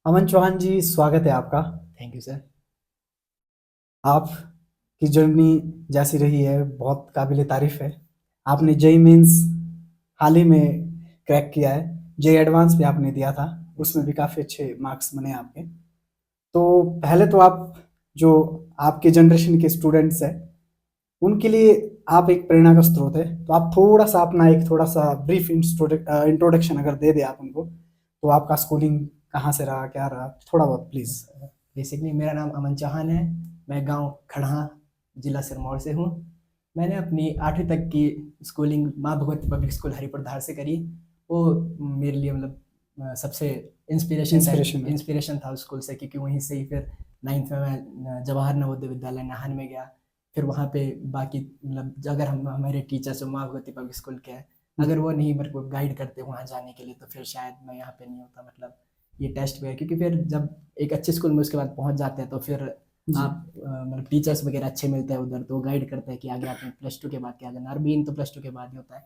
अमन चौहान जी, स्वागत है आपका। Thank you sir. आपकी जर्नी जैसी रही है बहुत काबिल तारीफ है। आपने जेई मेंस हाल ही में क्रैक किया है। जेई एडवांस भी आपने दिया था, यस उसमें सर। भी काफ़ी अच्छे मार्क्स बने आपके। तो पहले तो आप जो आपके जनरेशन के स्टूडेंट्स हैं उनके लिए आप एक प्रेरणा का स्रोत है। तो आप थोड़ा सा अपना एक थोड़ा सा ब्रीफ इंट्रोडक्शन अगर दे दें आप उनको, तो आपका स्कूलिंग कहाँ से रहा, क्या रहा, थोड़ा बहुत प्लीज़। बेसिकली मेरा नाम अमन चौहान है। मैं गांव खड़हा, जिला सिरमौर से हूँ। मैंने अपनी 8वीं तक की स्कूलिंग माँ भगवती पब्लिक स्कूल हरिपुर धार से करी। वो मेरे लिए मतलब सबसे इंस्पिरेशन है। इंस्पिरेशन था उस स्कूल से, क्योंकि वहीं से ही फिर 9th में मैं जवाहर नवोदय विद्यालय नाहन में गया। फिर वहाँ पे बाकी मतलब अगर हम हमारे टीचर्स जो माँ भगवती पब्लिक स्कूल के हैं, अगर वो नहीं मेरे को गाइड करते वहाँ जाने के लिए, तो फिर शायद मैं यहाँ पे नहीं होता। मतलब ये टेस्ट पे है, क्योंकि फिर जब एक अच्छे स्कूल में उसके बाद पहुंच जाते हैं तो फिर जी। आप मतलब टीचर्स वगैरह अच्छे मिलते हैं उधर, तो गाइड करते हैं कि आगे आपने +2 के बाद क्या करना है। और बीन तो +2 के बाद ही होता है।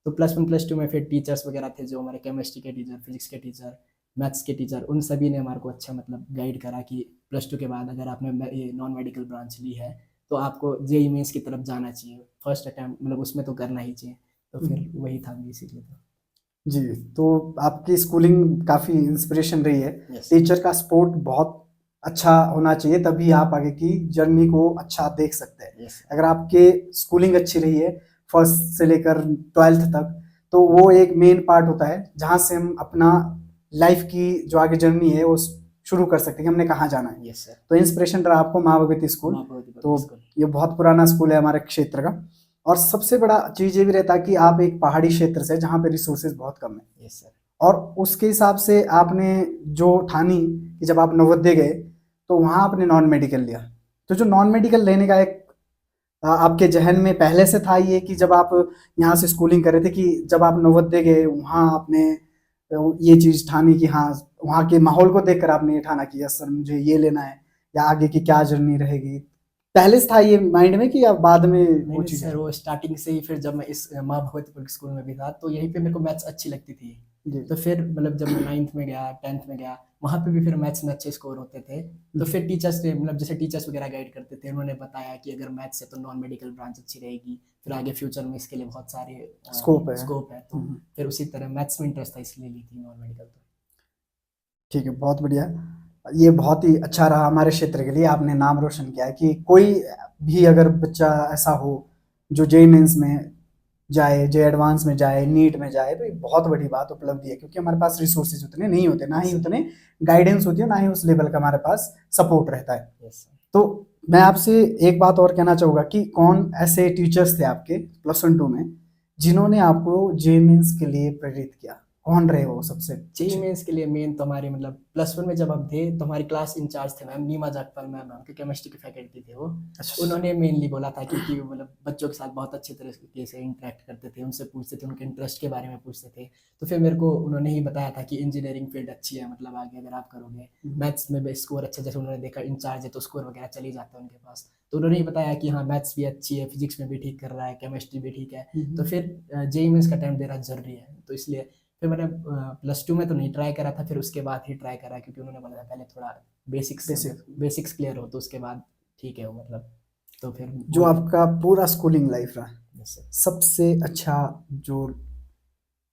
तो +1 +2 में फिर टीचर्स वगैरह थे जो हमारे केमिस्ट्री के टीचर, फिजिक्स के टीचर, मैथ्स के टीचर, उन सभी ने हमारे को अच्छा मतलब गाइड करा कि +2 के बाद अगर आपने ये नॉन मेडिकल ब्रांच ली है तो आपको जेई मेंस की तरफ जाना चाहिए। फर्स्ट अटैम्प्ट मतलब उसमें तो करना ही चाहिए। तो फिर वही था बेसिकली। तो जी, तो आपकी स्कूलिंग काफ़ी इंस्पिरेशन रही है। Yes sir. टीचर का सपोर्ट बहुत अच्छा होना चाहिए, तभी आप आगे की जर्नी को अच्छा देख सकते हैं। यस अगर आपके स्कूलिंग अच्छी रही है फर्स्ट से लेकर 12th तक, तो वो एक मेन पार्ट होता है जहाँ से हम अपना लाइफ की जो आगे जर्नी है वो शुरू कर सकते हैं कि हमने कहाँ जाना है। Yes sir. तो इंस्पिरेशन रहा आपको माँ भगवती स्कूल। माँ भगवती तो पब्लिक स्कूल। ये बहुत पुराना स्कूल है हमारे क्षेत्र का। और सबसे बड़ा चीज़ ये भी रहता है कि आप एक पहाड़ी क्षेत्र से जहाँ पे रिसोर्सेज बहुत कम है, यस सर। और उसके हिसाब से आपने जो ठानी कि जब आप नवोदय गए तो वहाँ आपने नॉन मेडिकल लिया। तो जो नॉन मेडिकल लेने का एक आपके जहन में पहले से था ये कि जब आप यहाँ से स्कूलिंग कर रहे थे, कि जब आप नवोदय गए वहाँ आपने ये चीज़ ठानी कि हाँ, वहाँ के माहौल को देखकर आपने ये ठाना कि यस सर मुझे ये लेना है, या आगे की क्या जर्नी रहेगी, पहले से था ये माइंड में कि अब बाद में नहीं वो नहीं चीज़ सर, है? वो स्टार्टिंग से ही फिर जब मैं इस माँ भगवती पब्लिक स्कूल में भी था तो यहीं पे मेरे को मैथ्स अच्छी लगती थी। जी। तो फिर मतलब जब मैं 9th में गया, 10th में गया, वहाँ पे भी फिर मैथ्स में अच्छे स्कोर होते थे। तो फिर टीचर्स ने मतलब जैसे टीचर्स वगैरह गाइड करते थे, उन्होंने बताया कि अगर मैथ्स है तो नॉन मेडिकल ब्रांच अच्छी रहेगी, फिर आगे फ्यूचर में इसके लिए बहुत सारे स्कोप है। स्कोप है। तो फिर उसी तरह मैथ्स में इंटरेस्ट था इसलिए ली थी नॉन मेडिकल। तो ठीक है, बहुत बढ़िया। ये बहुत ही अच्छा रहा हमारे क्षेत्र के लिए, आपने नाम रोशन किया है कि कोई भी अगर बच्चा ऐसा हो जो जेईई मेंस में जाए, जेईई एडवांस में जाए, नीट में जाए, तो ये बहुत बड़ी बात उपलब्धि है, क्योंकि हमारे पास रिसोर्सेज उतने नहीं होते, ना यस ही सर। उतने गाइडेंस होती है, ना ही उस लेवल का हमारे पास सपोर्ट रहता है। Yes sir. तो मैं आपसे एक बात और कहना चाहूँगा कि कौन ऐसे टीचर्स थे आपके +1 2 में जिन्होंने आपको जेईई मेंस के लिए प्रेरित किया? कौन रहे वो सबसे जेई अच्छे? मेंस के लिए मेन तो हमारे मतलब +1 में जब हम थे तो हमारी क्लास इंचार्ज थे मैम नीमा जागपाल मैम, के केमिस्ट्री की फैकल्टी थे वो। अच्छा। उन्होंने मेनली बोला था, क्योंकि वो मतलब बच्चों के साथ बहुत अच्छे तरीके से इंटरेक्ट करते थे, उनसे पूछते थे, उनके इंटरेस्ट के बारे में पूछते थे। तो फिर मेरे को उन्होंने ही बताया था कि इंजीनियरिंग फील्ड अच्छी है, मतलब आगे अगर आप करोगे मैथ्स में भी स्कोर अच्छा, जैसे उन्होंने देखा इंचार्ज है तो स्कोर वगैरह चली जाता है उनके पास। तो उन्होंने ही बताया कि हाँ मैथ्स भी अच्छी है, फिजिक्स में भी ठीक कर रहा है, केमिस्ट्री भी ठीक है। तो फिर जेई मेंस का टाइम देना जरूरी है, तो इसलिए फिर मैंने +2 में तो नहीं ट्राई करा था, फिर उसके बाद ही ट्राई करा, क्योंकि उन्होंने बोला था पहले थोड़ा बेसिक्स बेसिक। बेसिक्स क्लियर हो तो उसके बाद ठीक है वो मतलब। तो फिर जो वही। आपका पूरा स्कूलिंग लाइफ रहा, यस सर। सबसे अच्छा जो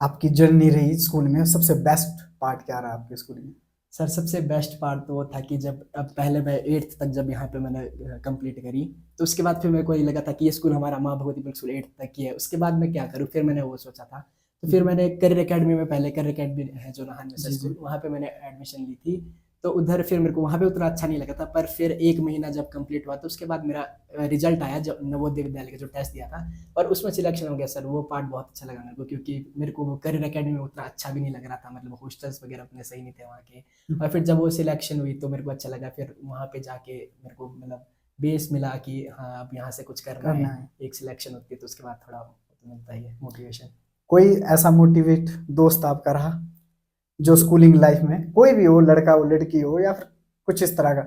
आपकी जर्नी रही स्कूल में, सबसे बेस्ट पार्ट क्या रहा आपके स्कूलिंग में? सर सबसे बेस्ट पार्ट तो वो था कि जब अब पहले मैं 8th तक जब यहाँ पे मैंने कंप्लीट करी, तो उसके बाद फिर मेरे को ये लगा था कि ये स्कूल हमारा माँ भगवती पब्लिक स्कूल 8th तक ही है, उसके बाद मैं क्या करूँ, फिर मैंने वो सोचा था। तो फिर मैंने करियर एकेडमी में, पहले करियर एकेडमी है जो नाहन में सर जी, जी। स्कूल, वहाँ पे मैंने एडमिशन ली थी। तो उधर फिर मेरे को वहाँ पे उतना अच्छा नहीं लगा था, पर फिर 1 महीना जब कंप्लीट हुआ तो उसके बाद मेरा रिजल्ट आया जब नवोदय विद्यालय का जो टेस्ट दिया था, और उसमें सिलेक्शन हो गया सर। वो पार्ट बहुत अच्छा लगा मेरे को, क्योंकि मेरे को वो करियर एकेडमी में उतना अच्छा भी नहीं लग रहा था, मतलब हॉस्टल्स वगैरह उतने सही नहीं थे वहाँ के। और फिर जब वो सिलेक्शन हुई तो मेरे को अच्छा लगा, फिर वहाँ पे जाके मेरे को मतलब बेस मिला कि हाँ अब यहाँ से कुछ करना करना है। है। एक सिलेक्शन होती है तो उसके बाद थोड़ा तो मिलता ही है मोटिवेशन। कोई ऐसा मोटिवेट दोस्त आपका रहा जो स्कूलिंग लाइफ में, कोई भी हो, लड़का हो, लड़की हो, या फिर कुछ इस तरह का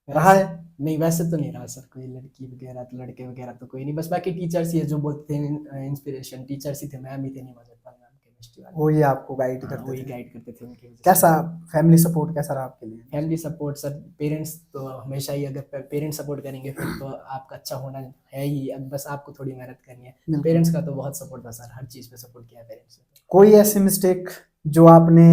रहा वैसे है? नहीं, वैसे तो नहीं रहा सर, कोई लड़की वगैरह तो लड़के वगैरह तो कोई नहीं, बस बाकी टीचर्स ही है जो बोलते थे, इंस्पिरेशन टीचर्स ही थे, मैम ही थे नीमा जगपाल मैम के। यूनिवर्सिटी वाले। वो ये आपको गाइड हाँ, करते वही थे। गाइड करते थे उनकी वजह से। कैसा फैमिली सपोर्ट कैसा रहा आपके लिए? फैमिली सपोर्ट सर, पेरेंट्स तो हमेशा ही, अगर पेरेंट्स सपोर्ट करेंगे फिर तो आपका अच्छा होना है ही, अब बस आपको थोड़ी मेहनत करनी है। बिल्कुल। पेरेंट्स का तो बहुत सपोर्ट था सर, हर चीज़ पे सपोर्ट किया पेरेंट्स ने। कोई ऐसी मिस्टेक जो आपने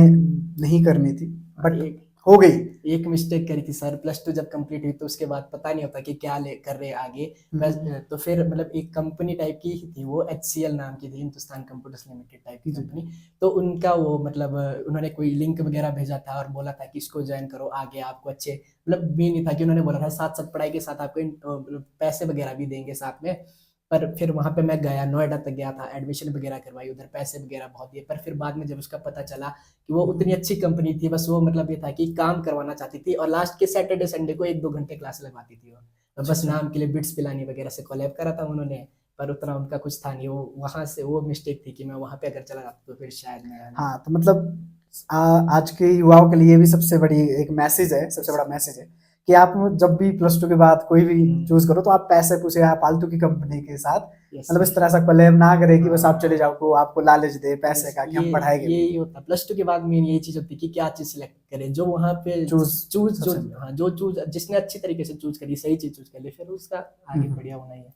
नहीं करनी थी बट एक हो गई? एक मिस्टेक करी थी सर, प्लस टू जब कंप्लीट हुई तो उसके बाद पता नहीं होता कि क्या ले कर रहे हैं आगे। बस तो फिर मतलब एक कंपनी टाइप की ही थी वो, HCL नाम की थी, हिंदुस्तान कंप्यूटर्स लिमिटेड टाइप की जी। कंपनी। तो उनका वो मतलब उन्होंने कोई लिंक वगैरह भेजा था और बोला था कि इसको ज्वाइन करो, आगे आपको अच्छे, मतलब ये नहीं था कि उन्होंने बोला था साथ साथ पढ़ाई के साथ आपको मतलब पैसे वगैरह भी देंगे साथ में। पर फिर वहाँ पे मैं गया, नोएडा तक गया था, एडमिशन वगैरह करवाई, उधर पैसे वगैरह बहुत दिए। पर फिर बाद में जब उसका पता चला कि वो उतनी अच्छी कंपनी थी, बस वो मतलब ये था कि काम करवाना चाहती थी और लास्ट के सैटरडे संडे को 1-2 घंटे क्लास लगवाती थी वो। और बस अच्छा। नाम के लिए बिट्स पिलानी वगैरह से कोलैब करा था उन्होंने, पर उतना उनका कुछ था नहीं। वो वहाँ से वो मिस्टेक थी कि मैं वहाँ पे अगर चला जाता तो फिर शायद मैं हाँ, तो मतलब आज के युवाओं के लिए भी सबसे बड़ी एक मैसेज है, सबसे बड़ा मैसेज है कि आप जब भी प्लस टू के बाद कोई भी चूज करो तो आप पैसे पूछे, आप फालतू की कंपनी के साथ यस मतलब सर। इस तरह से कोलैब ना करें कि बस आप हाँ। चले जाओ को आपको लालच दे पैसे यस, का कि ये हम पढ़ाएंगे भी। यही होता प्लस टू के बाद मेन यही चीज होती कि क्या चीज सिलेक्ट करें, जो वहाँ पे चूज चूज जो, सबसे हाँ जो चूज जिसने अच्छी तरीके से चूज करी, सही चीज चूज कर ली, फिर उसका आगे बढ़िया होना ही है।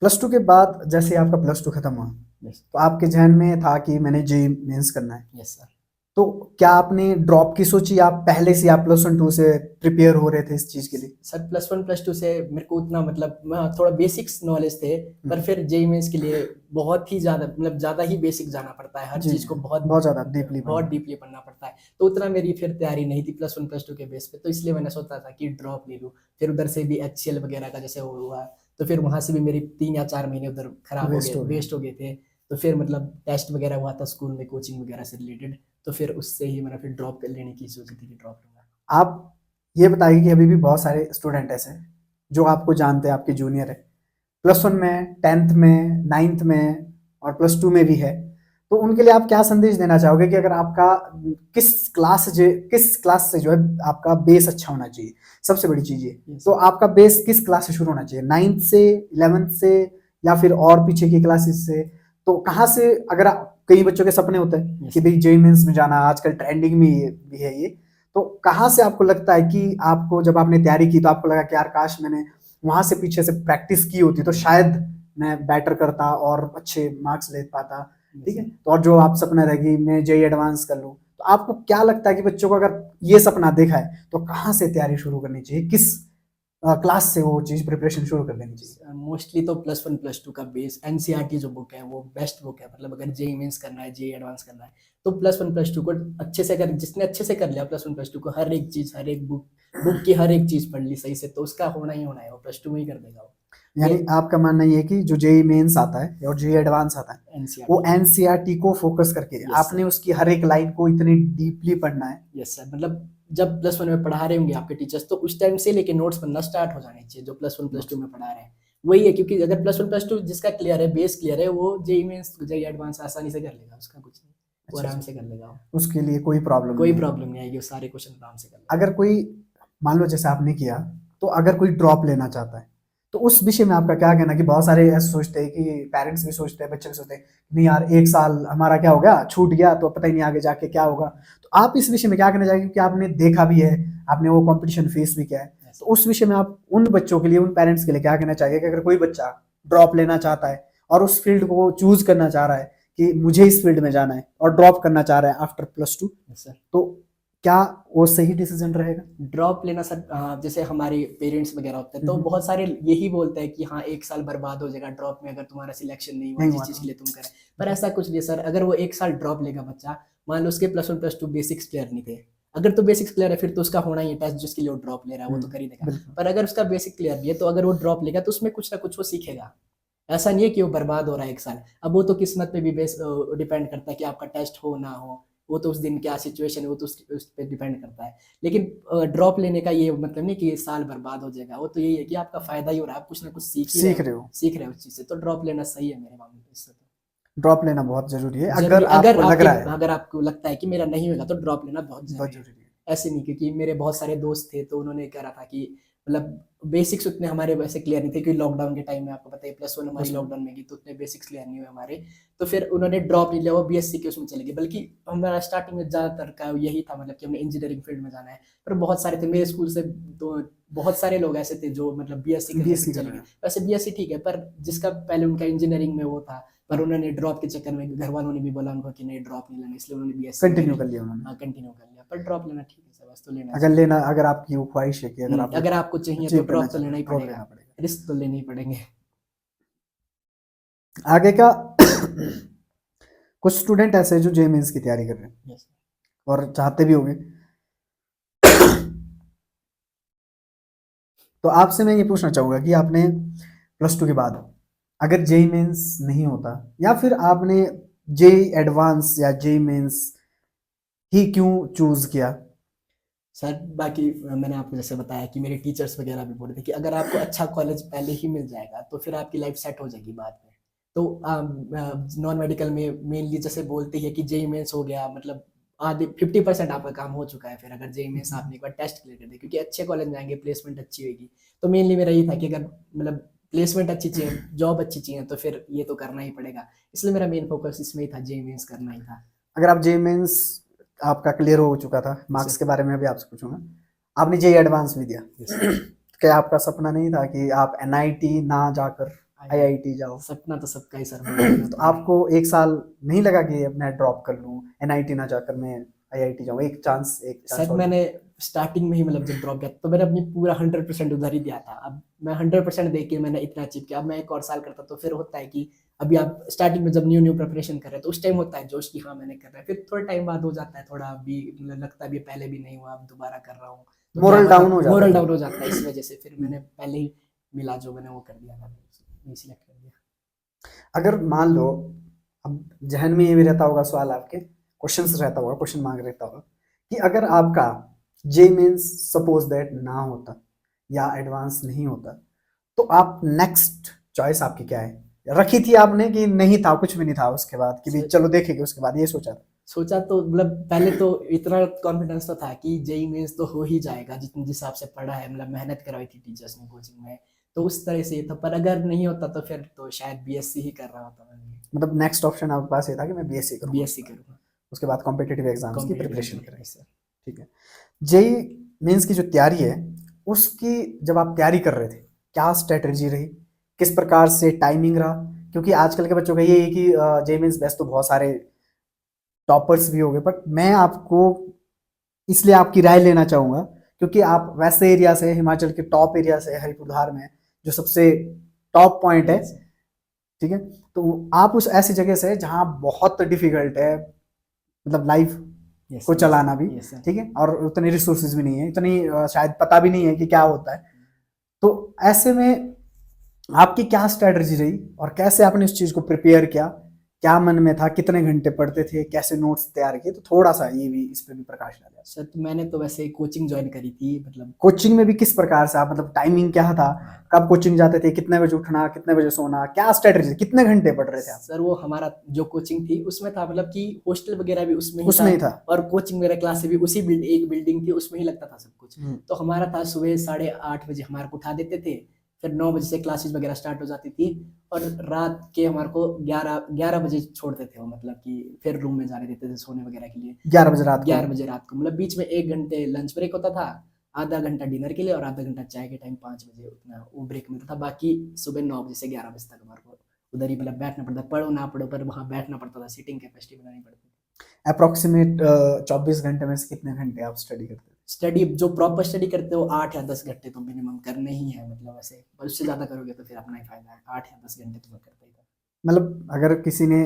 प्लस टू के बाद जैसे आपका प्लस टू खत्म हुआ यस। तो आपके जहन में था कि मैंने जेई मेंस करना है, यस सर। तो क्या आपने ड्रॉप की सोची? आप पहले से आप प्लस वन टू से प्रिपेयर हो रहे थे इस चीज के लिए? Sir plus one plus two से मेरे को उतना मतलब थोड़ा बेसिक्स नॉलेज थे, पर फिर जेई मेंस के लिए बहुत ही ज़्यादा मतलब ज़्यादा ही बेसिक जाना पड़ता है, हर जी, चीज़ को बहुत बहुत ज्यादा डीपली बहुत डीपली पढ़ना पड़ता है। तो उतना मेरी फिर तैयारी नहीं थी प्लस वन प्लस टू के बेस पे, तो इसलिए मैंने सोचा था कि ड्रॉप ले लूँ। फिर उधर से भी HCL वगैरह का जैसे वो हुआ, तो फिर वहाँ से भी मेरी 3 या 4 महीने उधर खराब हो वेस्ट गए, हो गया। वेस्ट हो गए थे। तो फिर मतलब टेस्ट वगैरह हुआ था स्कूल में कोचिंग वगैरह से रिलेटेड, तो फिर उससे ही मैंने फिर ड्रॉप लेने की सोची थी कि ड्रॉप लूँगा। आप ये बताइए कि अभी भी बहुत सारे स्टूडेंट ऐसे हैं जो आपको जानते हैं, आपके जूनियर है, प्लस वन में, टेंथ में, नाइन्थ में और प्लस टू में भी है, तो उनके लिए आप क्या संदेश देना चाहोगे कि अगर आपका किस क्लास से जो है आपका बेस अच्छा होना चाहिए? सबसे बड़ी चीज ये, Yes, तो आपका बेस किस क्लास से शुरू होना चाहिए? नाइन्थ से, 11th से, या फिर और पीछे की क्लासेस से? तो कहाँ से, अगर कई बच्चों के सपने होते हैं Yes, कि भाई जेईई मेंस में जाना, आजकल ट्रेंडिंग में ये भी है ये, तो कहाँ से आपको लगता है कि आपको जब आपने तैयारी की तो आपको लगा कि यार काश मैंने वहां से पीछे से प्रैक्टिस की होती तो शायद मैं बेटर करता और अच्छे मार्क्स ले पाता, ठीक है? तो और जो आप सपना रहेगी मैं जेईई एडवांस कर लूँ, तो आपको क्या लगता है कि बच्चों को अगर ये सपना देखा है तो कहाँ से तैयारी शुरू करनी चाहिए, किस क्लास से वो चीज प्रिपरेशन शुरू कर देनी चाहिए? मोस्टली तो प्लस वन प्लस टू का बेस NCERT जो बुक है वो बेस्ट बुक है, मतलब अगर जेईई मेंस करना है, जेईई एडवांस करना है, तो प्लस वन प्लस टू को अच्छे से कर, जिसने अच्छे से कर लिया प्लस वन प्लस टू को, हर एक चीज, हर एक बुक की हर एक चीज पढ़ ली सही से, तो उसका होना ही होना है, वो प्लस टू में ही कर देगा वो। यानी आपका मानना ये है कि जो जेईई मेंस आता है और जेईई एडवांस आता है एनसीईआरटी। वो एनसीईआरटी को फोकस करके Yes, आपने उसकी हर एक लाइन को इतनी डीपली पढ़ना है। यस सर, मतलब जब प्लस वन में पढ़ा रहे होंगे आपके टीचर्स, तो उस टाइम से लेके नोट्स बनना स्टार्ट हो जाने चाहिए जो प्लस वन प्लस टू में पढ़ा रहे हैं, वही है। क्योंकि अगर प्लस वन प्लस टू जिसका क्लियर है, बेस क्लियर है, वो जेईई मेंस, जेईई एडवांस आसानी से कर लेगा, उसका कुछ नहीं, वो अच्छा, आराम से कर लेगा वो। उसके लिए कोई प्रॉब्लम कोई नहीं है। प्रॉब्लम नहीं आएगी, वो सारे क्वेश्चन आराम से कर लेगा। अगर कोई, मान लो जैसे आपने किया, तो अगर कोई ड्रॉप लेना चाहता है तो उस विषय में आपका क्या कहना? कि बहुत सारे ऐसे सोचते हैं कि पेरेंट्स भी सोचते हैं, बच्चे भी सोचते हैं नहीं यार एक साल हमारा क्या हो गया, छूट गया तो पता ही नहीं आगे जाके क्या होगा। तो आप इस विषय में क्या कहना चाहेंगे? क्योंकि आपने देखा भी है, आपने वो कंपटीशन फेस भी किया है, तो उस विषय में आप उन बच्चों के लिए, उन पेरेंट्स के लिए क्या कहना चाहिए कि अगर कोई बच्चा ड्रॉप लेना चाहता है और उस फील्ड को चूज करना चाह रहा है कि मुझे इस फील्ड में जाना है और ड्रॉप करना चाह रहा है आफ्टर प्लस टू, तो क्या वो सही डिसीजन रहेगा? ड्रॉप लेना सर, जैसे हमारे पेरेंट्स वगैरह होते हैं तो बहुत सारे यही बोलते हैं कि हाँ 1 साल बर्बाद हो जाएगा ड्रॉप में अगर तुम्हारा सिलेक्शन नहीं हुआ जिस चीज़ के लिए तुम करें, पर ऐसा कुछ नहीं सर। अगर वो 1 साल ड्रॉप लेगा बच्चा, मान लो उसके plus one plus two basics clear नहीं थे, अगर तो बेसिक्स क्लियर है फिर तो उसका होना ही है, टेस्ट जिसके लिए वो ड्रॉप ले रहा है वो तो कर ही देगा। पर अगर उसका बेसिक क्लियर नहीं है तो अगर वो ड्रॉप लेगा तो उसमें कुछ ना कुछ वो सीखेगा, ऐसा नहीं है कि वो बर्बाद हो रहा है 1 साल। अब वो तो किस्मत पे भी बेस डिपेंड करता है कि आपका टेस्ट हो ना हो, वो तो उस दिन क्या सिचुएशन है वो तो उस पर डिपेंड करता है। लेकिन ड्रॉप लेने का ये मतलब नहीं कि ये साल बर्बाद हो जाएगा, वो तो यही है कि आपका फायदा ही हो रहा है, आप कुछ ना कुछ सीख रहे हो उस चीज़ से, तो ड्रॉप लेना सही है मेरे मामले में। इससे तो ड्रॉप लेना बहुत जरूरी है जरूरी, अगर आपको लग रहा है, अगर आपको लगता है कि मेरा नहीं होगा तो ड्रॉप लेना बहुत बहुत जरूरी है। जरूरी है। ऐसे नहीं, क्योंकि मेरे बहुत सारे दोस्त थे तो उन्होंने कह रहा था कि मतलब बेसिक्स उतने हमारे वैसे क्लियर नहीं थे, क्योंकि लॉकडाउन के टाइम में आपको पता है +1 हमारी Plus one। लॉकडाउन में गई, तो उतने बेसिक्स क्लियर नहीं हुए हमारे। तो फिर उन्होंने ड्रॉप नहीं लिया, वो बीएससी के उसमें चले गए। बल्कि हमारा स्टार्टिंग में ज़्यादातर का यही था, मतलब कि हमने इंजीनियरिंग फील्ड में जाना है। पर बहुत सारे थे मेरे स्कूल से, तो बहुत सारे लोग ऐसे थे जो मतलब बीएससी करके बीएससी कर चले रहे गए। हैं। वैसे बीएससी ठीक है, पर जिसका पहले उनका इंजीनियरिंग में वो था, पर उन्होंने ड्रॉप के चक्कर में घर वालों ने भी बोला उनको कि नहीं ड्रॉप नहीं लेना, इसलिए उन्होंने बीएससी कंटिन्यू कर लिया उन्होंने। कंटिन्यू कर लिया। पर ड्रॉप लेना ठीक है सर, बस तो लेना अगर चाहिए। लेना, अगर आपकी वो ख्वाहिश है कि अगर आप अगर आपको चाहिए तो अचीव करना ड्रॉप तो लेना ही ड्रॉप पड़ेगा, लेना पड़ेगा। रिस्क तो लेने ही पड़ेंगे। आगे का कुछ स्टूडेंट ऐसे हैं जो जे मेंस की तैयारी कर रहे हैं यस और चाहते भी होंगे। तो आपसे मैं ये पूछना चाहूंगा कि आपने +2 के बाद अगर जेई मेंस नहीं होता, या फिर आपने जेई एडवांस या जेई मेंस ही क्यों चूज किया? सर, बाकी मैंने आपको जैसे बताया कि मेरे टीचर्स वगैरह भी बोल रहे थे कि अगर आपको अच्छा कॉलेज पहले ही मिल जाएगा तो फिर आपकी लाइफ सेट हो जाएगी बाद में। तो नॉन मेडिकल में मेनली जैसे बोलते ही है कि जेई मेंस हो गया, मतलब आधे 50% आपका काम हो चुका है। फिर अगर जेई मेंस आपने एक बार टेस्ट क्लियर कर दिया, क्योंकि अच्छे कॉलेज में आएंगे, प्लेसमेंट अच्छी होगी। तो मेनली मेरा ये था कि अगर मतलब प्लेसमेंट अच्छी चाहिए, जॉब अच्छी चाहिए, तो फिर ये तो करना ही पड़ेगा। इसलिए मेरा मेन फोकस इसमें ही था, जेई मेंस करना ही था। अगर आप जेई मेंस आपका क्लियर हो चुका था, मार्क्स के बारे में भी आपसे पूछूंगा, आपने जेई एडवांस भी दिया, क्या आपका सपना नहीं था कि आप एनआईटी ना जाकर आईआईटी जाओ? सपना तो सबका ही सर। तो आपको एक साल नहीं लगा कि मैं ड्रॉप कर लूं, एनआईटी ना जाकर मैं आईआईटी जाऊं, एक चांस सर और? मैंने स्टार्टिंग में ही मतलब जब ड्रॉप किया तो मैंने अपनी पूरा 100% उधर ही दिया था। अब मैं 100% दे के मैंने इतना अचीव किया। अब मैं एक और साल करता तो फिर होता है कि अभी आप स्टार्टिंग में जब न्यू न्यू प्रिपरेशन कर रहे हैं तो उस टाइम होता है जोश कि हाँ मैंने कर रहा है। फिर थोड़ा टाइम बाद हो जाता है, थोड़ा भी लगता है अभी पहले भी नहीं हुआ, अब दोबारा कर रहा हूँ, तो मोरल डाउन हो जाता मोरल है। डाउन हो जाता है। इस वजह से फिर मैंने पहले ही मिला जो मैंने वो कर दिया था, सिलेक्ट कर दिया। अगर मान लो, अब जहन में ये भी रहता होगा सवाल, आपके क्वेश्चंस रहता होगा, क्वेश्चन मार्क रहता होगा कि अगर आपका जे मीन्स सपोज दैट ना होता या एडवांस नहीं होता, तो आप नेक्स्ट चॉइस आपकी क्या है? रखी थी आपने कि नहीं था, कुछ भी नहीं था उसके बाद कि भी चलो देखेंगे, उसके बाद ये सोचा था? सोचा तो मतलब पहले तो इतना कॉन्फिडेंस तो था कि जेई मेंस तो हो ही जाएगा, जिस हिसाब से पढ़ा है, मतलब मेहनत करवाई थी टीचर्स ने कोचिंग में, तो उस तरह से ये था। पर अगर नहीं होता तो फिर तो शायद बीएससी ही कर रहा होता मैं। मतलब नेक्स्ट ऑप्शन आपके पास ये था कि मैं बीएससी करूंगा, बीएससी करूंगा, उसके बाद कॉम्पिटिटिव एग्जाम्स की प्रिपरेशन करेंगे करेंगे। सर। ठीक है। जेई मेंस की जो तैयारी है, उसकी जब आप तैयारी कर रहे थे, क्या स्ट्रेटजी रही, किस प्रकार से टाइमिंग रहा? क्योंकि आजकल के बच्चों का ये है कि जेई मेंस बेस्ट तो बहुत सारे टॉपर्स भी हो गए, बट मैं आपको इसलिए आपकी राय लेना चाहूंगा क्योंकि आप वैसे एरिया से, हिमाचल के टॉप एरिया से, हरिपुरधार में जो सबसे टॉप पॉइंट है, ठीक है, तो आप उस ऐसी जगह से जहां बहुत डिफिकल्ट है, मतलब लाइफ को चलाना भी, ठीक है, और उतने रिसोर्सेज भी नहीं है, इतनी शायद पता भी नहीं है कि क्या होता है। तो ऐसे में आपकी क्या स्ट्रेटजी रही और कैसे आपने उस चीज को प्रिपेयर किया? क्या मन में था, कितने घंटे पढ़ते थे, कैसे नोट्स तैयार किए? तो थोड़ा सा ये भी, इस पे भी प्रकाश डालिए। सर तो मैंने तो वैसे कोचिंग ज्वाइन करी थी, मतलब कोचिंग में भी किस प्रकार से आप, मतलब टाइमिंग क्या था, कब कोचिंग जाते थे, कितने बजे उठना, कितने बजे सोना, क्या स्ट्रेटजी, कितने घंटे पढ़ रहे थे आप? सर वो हमारा जो कोचिंग थी उसमें था, मतलब कि हॉस्टल वगैरह भी उसमें उसमें ही था। और कोचिंग वगैरह क्लास भी उसी एक बिल्डिंग थी, उसमें ही लगता था सब कुछ। तो हमारा था सुबह 8:30 बजे हमारे को उठा देते थे, फिर 9 बजे से क्लासेस वगैरह स्टार्ट हो जाती थी, और रात के हमारे को 11 बजे छोड़ते थे वो, मतलब कि फिर रूम में जाने देते थे सोने वगैरह के लिए। 11 बजे रात को? 11 बजे रात को, मतलब बीच में 1 घंटे लंच ब्रेक होता था, आधा घंटा डिनर के लिए और आधा घंटा चाय के टाइम 5 बजे उतना वो ब्रेक मिलता था। बाकी सुबह 9 बजे से 11 बजे तक हमारे को उधर ही मतलब बैठना पड़ता, पढ़ो ना पढ़ो पर वहाँ बैठना पड़ता था, सीटिंग कैपेसिटी बनानी पड़ती थी। अप्रोक्सीमेट 24 घंटे में से कितने घंटे आप स्टडी करते थे? स्टडी जो प्रॉपर स्टडी करते हो 8 या 10 घंटे तो मिनिमम करने ही है, मतलब वैसे पर उससे ज़्यादा करोगे तो फिर अपना ही फायदा है। 8 या 10 घंटे तो मैं करता ही था। मतलब अगर किसी ने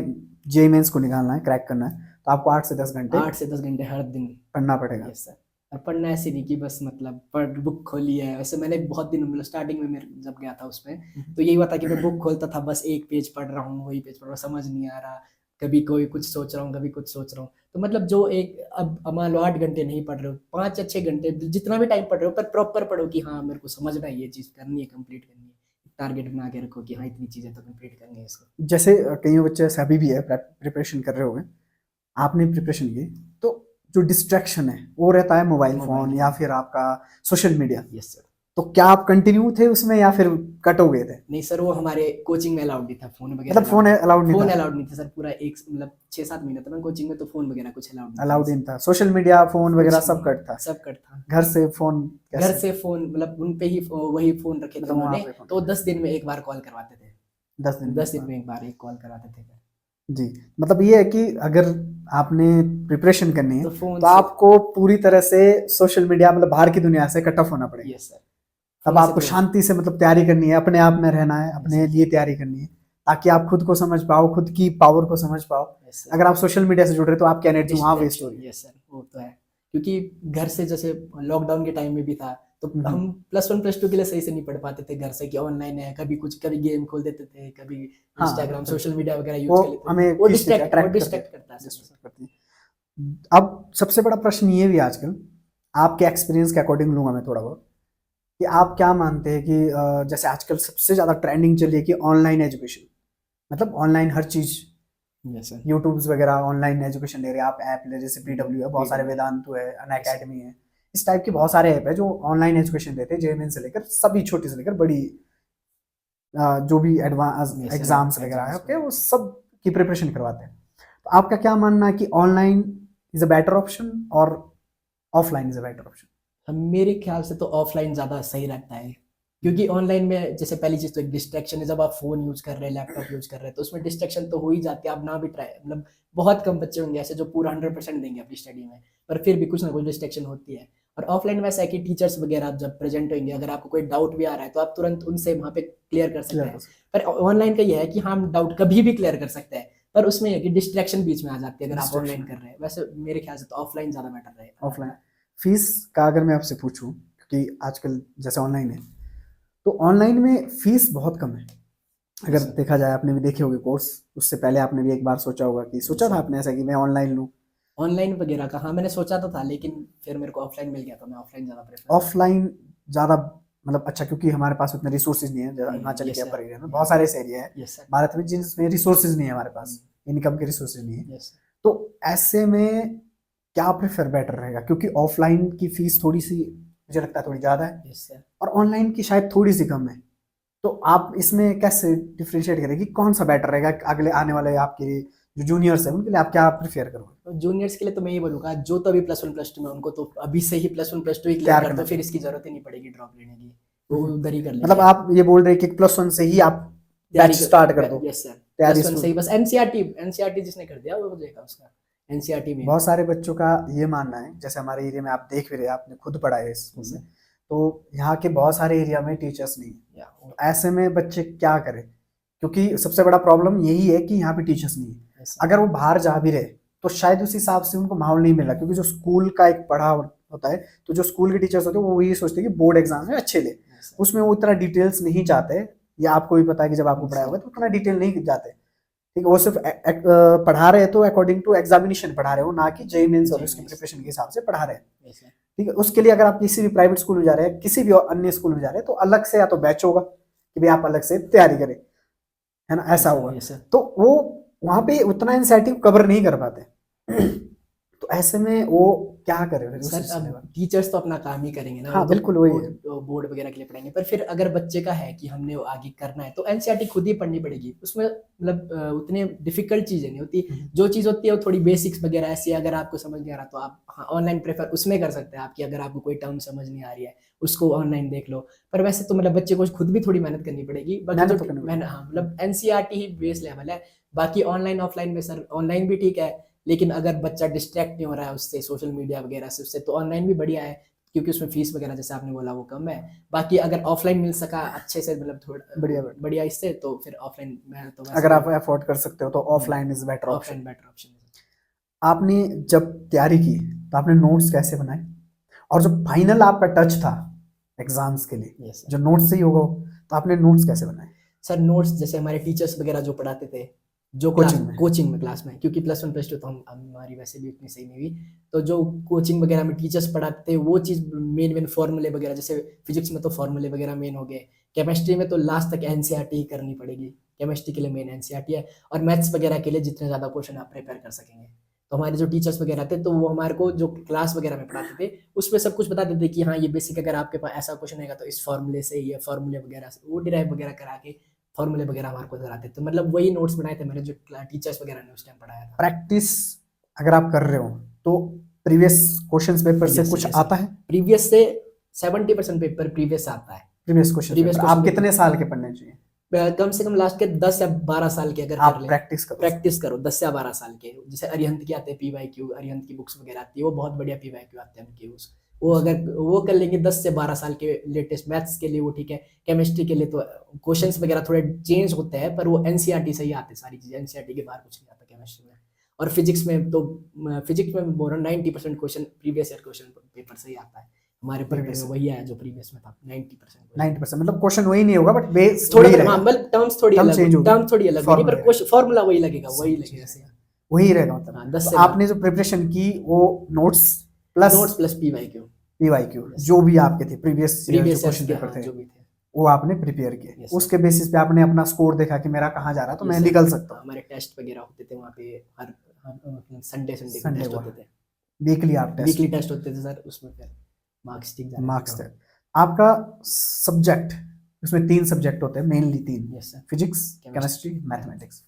जेई मेंस को निकालना है, क्रैक करना है, तो आपको 8 से 10 घंटे 8 से 10 घंटे हर दिन पढ़ना पड़ेगा। Yes sir. और पढ़ना ऐसे नहीं कि बस मतलब पढ़ बुक खोली है, वैसे मैंने बहुत दिन मतलब स्टार्टिंग में मेरे जब गया था उसमें तो यही हुआ था कि मैं बुक खोलता था, बस एक पेज पढ़ रहा हूँ, वही पेज पढ़ रहा हूँ, समझ नहीं आ रहा, कभी कोई कुछ सोच रहा हूँ, कभी कुछ सोच रहा हूँ। तो मतलब जो एक अब मान लो 8 घंटे नहीं पढ़ रहे हो, 5 या 6 घंटे जितना भी टाइम पढ़ रहे हो, पर प्रॉपर पढ़ो कि हाँ मेरे को समझना है, ये चीज़ करनी है, कंप्लीट करनी है, टारगेट बना के रखो कि हाँ इतनी चीज़ें तो कंप्लीट करनी है इसको। जैसे कई बच्चे ऐसे अभी भी है प्रिपरेशन कर रहे होंगे, आपने प्रिपरेशन की, तो जो डिस्ट्रैक्शन है वो रहता है मोबाइल फोन या फिर आपका सोशल मीडिया। Yes sir. तो क्या आप कंटिन्यू थे उसमें या फिर कट हो गए थे? नहीं सर, वो हमारे कोचिंग में अलाउड नहीं था, फोन वगैरह मतलब फोन अलाउड नहीं फोन था? अलाउड नहीं था सर, पूरा एक मतलब 6-7 महीने था मैं कोचिंग में, तो फोन वगैरह कुछ अलाउड नहीं अलाउड नहीं था, सोशल मीडिया फोन वगैरह कुछ सब नहीं, कट था। सब कट था। घर से फोन घर कैसे? से फोन मतलब उन पे ही वही फोन रखे थे मतलब वहाँ उन्होंने, पे फोन तो 10 दिन में एक बार कॉल करवाते थे, 10 दिन 10 दिन बाद? में एक बार एक कॉल करवाते थे। जी, मतलब ये है कि अगर आपने प्रिपरेशन करनी है तो फोन तो से, आपको पूरी तरह से सोशल मीडिया मतलब बाहर की दुनिया से कट ऑफ होना पड़ेगा। यस सर, तब फोन से आपको दूर, शांति से मतलब तैयारी करनी है, अपने आप में रहना है, अपने Yes, लिए तैयारी करनी है, ताकि आप खुद को समझ पाओ, खुद की पावर को समझ पाओ। यस सर, अगर आप सोशल मीडिया से जुड़ रहे हो तो आपकी एनर्जी वहां वेस्ट हो डिस्ट्रैक्शन, रही है। यस सर, वो तो है। क्योंकि घर से जैसे लॉकडाउन के टाइम में भी था, तो हम्म। हम +1 +2 के लिए सही से नहीं पढ़ पाते थे घर से, कि ऑनलाइन है, कभी कुछ, कभी गेम खोल देते थे, कभी हाँ, इंस्टाग्राम मतलब सोशल मीडिया वगैरह वो यूज कर लेते थे, हमें वो खींच लेते हैं, अट्रैक्ट करते हैं, डिस्ट्रैक्ट करता है सर। डिस्ट्रैक्ट करती है। अब सबसे बड़ा प्रश्न ये भी आजकल आपके एक्सपीरियंस के अकॉर्डिंग लूंगा मैं थोड़ा बहुत, कि आप क्या मानते हैं कि जैसे आजकल सबसे ज्यादा ट्रेंडिंग चली है कि ऑनलाइन एजुकेशन, मतलब ऑनलाइन हर चीज, यस सर, यूट्यूब्स वगैरह ऑनलाइन एजुकेशन ले रहे हैं, आप ऐप ले, जैसे पीडब्ल्यू है, बहुत सारे PW, वेदांतु है, अन यस सर, अकेडमी है, इस टाइप के बहुत सारे ऐप है जो ऑनलाइन एजुकेशन देते हैं, जेएमएन से लेकर सभी छोटी से लेकर बड़ी जो भी एडवांस यस सर, एग्जाम्स वगैरह है, एग्जाम्स ओके, वो वगैरह। सब की प्रिपरेशन करवाते हैं। तो आपका क्या मानना है कि online is a better option और offline is a better option? मेरे ख्याल से तो ऑफलाइन ज्यादा सही रहता है, क्योंकि ऑनलाइन में जैसे पहली चीज तो एक डिस्ट्रैक्शन है, जब आप फोन यूज कर रहे हैं, लैपटॉप यूज कर रहे हैं, तो उसमें डिस्ट्रैक्शन तो हो ही जाती है, आप ना भी ट्राई, मतलब बहुत कम बच्चे होंगे ऐसे जो पूरा 100% देंगे अपनी स्टडी में, पर फिर भी कुछ ना कुछ डिस्ट्रैक्शन होती है। और ऑफलाइन में ऐसा है कि टीचर्स वगैरह जब प्रेजेंट होंगे, अगर आपको कोई डाउट भी आ रहा है तो आप तुरंत उनसे वहाँ पे क्लियर कर सकते क्लियर हैं। कर सकते पर ऑनलाइन का यह है कि हम डाउट कभी भी क्लियर कर सकते हैं, पर उसमें यह है कि डिस्ट्रैक्शन बीच में आ जाती है अगर आप ऑनलाइन डिस्ट्रैक्शन कर रहे हैं। वैसे मेरे ख्याल से तो ऑफलाइन ज्यादा बेटर रहेगा। ऑफलाइन। फीस का अगर मैं आपसे पूछूं, क्योंकि आजकल जैसे ऑनलाइन है, तो ऑनलाइन में फीस बहुत कम है। अगर यस सर, देखा जाए, आपने भी देखे होंगे कोर्स, उससे पहले आपने भी एक बार सोचा होगा कि सोचा था आपने ऐसा कि मैं ऑनलाइन लूँ? ऑनलाइन वगैरह का हाँ मैंने सोचा तो था, लेकिन फिर मेरे को ऑफलाइन मिल गया, तो मैं ऑफलाइन ज़्यादा प्रेफर करता ऑफलाइन ज़्यादा मतलब अच्छा, क्योंकि हमारे पास उतने रिसोर्सेज नहीं है, हूँ। हिमाचल यस के सर, अपर एरिया में बहुत सारे ऐसे एरिया है यस सर, भारत में जिनमें रिसोर्सेज नहीं है हमारे पास, इनकम के रिसोर्सेज नहीं है। यस सर, तो ऐसे में क्या प्रेफर बेटर रहेगा, क्योंकि ऑफलाइन की फीस थोड़ी सी मुझे लगता है थोड़ी ज़्यादा है यस सर। और ऑनलाइन की शायद थोड़ी सी कम है। तो आप इसमें कैसे डिफरेंशिएट करें कि कौन सा बेटर रहेगा, अगले आने वाले आपके जो जूनियर्स हैं उनके लिए आप क्या प्रेफर करोगे? तो जूनियर्स के लिए तो मैं ये बोलूँगा, जो तो अभी +1 +2 में, उनको तो अभी से ही +1 +2 ही क्लियर तैयार कर करना दो, फिर चाहिए। इसकी जरूरत ही नहीं पड़ेगी ड्रॉप लेने की, वो उधर ही कर मतलब लेंगे। आप ये बोल रहे हैं कि +1 से ही आप तैयारी बैच स्टार्ट कर दो, यस सर, तैयारी +1 से ही शुरू। बस एनसीईआरटी जिसने कर दिया वो हो जाएगा उसका, एनसीईआरटी में। बहुत सारे बच्चों का ये मानना है, जैसे हमारे एरिया में आप देख भी रहे हैं, आपने खुद पढ़ा है इस स्कूल यस में, सर, तो यहाँ के बहुत सारे एरिया में टीचर्स नहीं है। या तो ऐसे में बच्चे क्या करें, क्योंकि सबसे बड़ा प्रॉब्लम यही है कि यहाँ पे टीचर्स नहीं है। यस सर, अगर वो बाहर जा भी रहे तो शायद उस हिसाब से उनको माहौल नहीं मिल रहा, क्योंकि जो स्कूल का एक पढ़ा होता है, तो जो स्कूल के टीचर्स होते हैं वो ये सोचते हैं कि बोर्ड एग्जाम में अच्छे ले, यस सर, उसमें वो इतना डिटेल्स नहीं चाहते। या आपको भी पता है कि जब आपको यस पढ़ाया सर, होगा तो उतना डिटेल नहीं जाते, ठीक है, वो सिर्फ पढ़ा रहे हैं तो अकॉर्डिंग टू एग्जामिनेशन पढ़ा रहे हो, ना कि जेईई मेंस और जी उसकी यस, प्रिपरेशन के हिसाब से पढ़ा रहे हैं। यस सर, ठीक है, उसके लिए अगर आप किसी भी प्राइवेट स्कूल में जा रहे हैं, किसी भी अन्य स्कूल में जा रहे हैं, तो अलग से या तो बैच होगा कि भाई आप अलग से तैयारी करें, है ना, ऐसा यस सर, होगा। Yes sir. तो वो वहां पे उतना इंसेंटिव कवर नहीं कर पाते। तो ऐसे में वो क्या करे फिर उस सर अब सिलसिले में? टीचर्स तो अपना काम ही करेंगे ना, वो हाँ तो बिल्कुल वही है। बोर्ड वगैरह के लिए पढ़ाएंगे, पर फिर अगर बच्चे का है कि हमने वो आगे करना है, तो एनसीईआरटी खुद ही पढ़नी पड़ेगी, उसमें मतलब उतने डिफिकल्ट चीजें नहीं होती। जो चीज होती है वो थोड़ी बेसिक्स वगैरह ऐसी है, अगर आपको समझ नहीं आ रहा तो आप हाँ ऑनलाइन प्रेफर उसमें कर सकते हैं आपकी, अगर आपको कोई टर्म समझ नहीं आ रही है उसको ऑनलाइन देख लो। पर वैसे तो मतलब बच्चे को खुद भी थोड़ी मेहनत करनी पड़ेगी, बाकी मेहनत तो तो करनी मैंने पड़ेगी। हाँ मतलब एनसीईआरटी ही बेस लेवल है। बाकी ऑनलाइन ऑफलाइन में सर ऑनलाइन भी ठीक है, लेकिन अगर बच्चा डिस्ट्रैक्ट नहीं हो रहा है उससे, सोशल मीडिया वगैरह से, उससे तो ऑनलाइन भी बढ़िया है, क्योंकि उसमें फीस वगैरह जैसे आपने बोला वो कम है। बाकी अगर ऑफलाइन मिल सका अच्छे से, मतलब थोड़ा बढ़िया। बढ़िया इससे, तो फिर ऑफलाइन में तो वैसे अगर भी आप अफोर्ड कर सकते हो तो offline is better option. Offline better option है। आपने जब तैयारी की तो आपने नोट्स कैसे बनाए, और जो फाइनल आपका टच था एग्जाम्स के लिए, यस जो सर। नोट्स से ही होगा, तो आपने नोट्स कैसे बनाए? सर नोट्स जैसे हमारे टीचर्स वगैरह जो पढ़ाते थे, जो क्लास कोचिंग में? कोचिंग में क्लास में, क्योंकि +1 +2 तो हमारी वैसे भी उतनी सही नहीं हुई, तो जो कोचिंग वगैरह में टीचर्स पढ़ाते थे वो चीज़ मेन फॉर्मूले वगैरह, जैसे फिजिक्स में तो फॉर्मूले वगैरह मेन हो गए, केमिस्ट्री में तो लास्ट तक एनसीईआरटी ही करनी पड़ेगी, केमिस्ट्री के लिए मेन एनसीईआरटी है, और मैथ्स वगैरह के लिए जितने ज़्यादा क्वेश्चन आप प्रिपेयर कर सकेंगे। तो हमारे जो टीचर्स वगैरह थे तो वो हमारे को जो क्लास वगैरह में पढ़ाते थे उसमें सब कुछ बताते थे कि हाँ ये बेसिक अगर आपके पास ऐसा क्वेश्चन आएगा तो इस फॉर्मूले से, ये फॉर्मूले वगैरह से वो डिराइव वगैरह करा के फॉर्मूले वगैरह हमारे को कराते थे। तो मतलब वही नोट्स बनाए थे मैंने जो टीचर्स वगैरह ने उस टाइम पढ़ाया था। प्रैक्टिस अगर आप कर रहे हो तो प्रीवियस क्वेश्चंस पेपर से Yes, कुछ yes. आता है? प्रीवियस से 70% पेपर प्रीवियस आता है। Previous question Previous paper question आप paper। कितने साल के पढ़ने चाहिए? कम से कम लास्ट के 10 या 12 साल के अगर आप कर ले, प्रैक्टिस करो। प्रैक्टिस करो 10 या 12 साल के। जैसे अरिहंत की आते हैं PYQ, अरिहंत की बुक्स वगैरह आती है, वो बहुत बढ़िया PYQ आते हैं उनके। वो अगर वो कर लेंगे 10 से 12 साल के लेटेस्ट, मैथ्स के लिए वो ठीक है। केमिस्ट्री के लिए तो क्वेश्चंस वगैरह थोड़े चेंज होते हैं पर वो एनसीईआरटी से ही आते हैं सारी चीजें, एनसीईआरटी के बाहर कुछ नहीं आता केमिस्ट्री में। और फिजिक्स में तो फिजिक्स में बोल रहा हूँ 90% question previous year question paper से ही आता है। हमारे पेपर Previous में वही आया जो प्रीवियस में था 90%। 90% मतलब क्वेश्चन वही नहीं होगा बट बेस थोड़ा वही रहेगा। मतलब टर्म्स थोड़ी Term अलग change होगी, टर्म थोड़ी अलग होगी formula पर फॉर्मूला वही लगेगा, वही Same चीज लगेगा। रहेगा। वही रहेगा मतलब। हाँ, 10 तो से आपने जो प्रिपरेशन की वो notes plus notes plus PYQ PYQ Yes. जो भी आपके थे प्रीवियस जो प्रीवियस क्वेश्चन के पेपर हाँ, थे जो भी थे। वो आपने प्रिपेयर किए। Yes, उसके बेसिस पे आपने अपना स्कोर देखा कि मेरा कहाँ जा रहा है तो Yes, मैं sir. निकल सकता हूँ। हमारे टेस्ट वगैरह होते थे वहाँ पे हर संडे Sunday टेस्ट को। होते थे, वीकली आप टेस्ट, वीकली टेस्ट होते थे सर, उसमें फिर मार्क्स ठीक जाते मार्क्स थे। थे। आपका सब्जेक्ट, उसमें 3 सब्जेक्ट होते हैं mainly, 3, yes sir. Physics, chemistry, mathematics.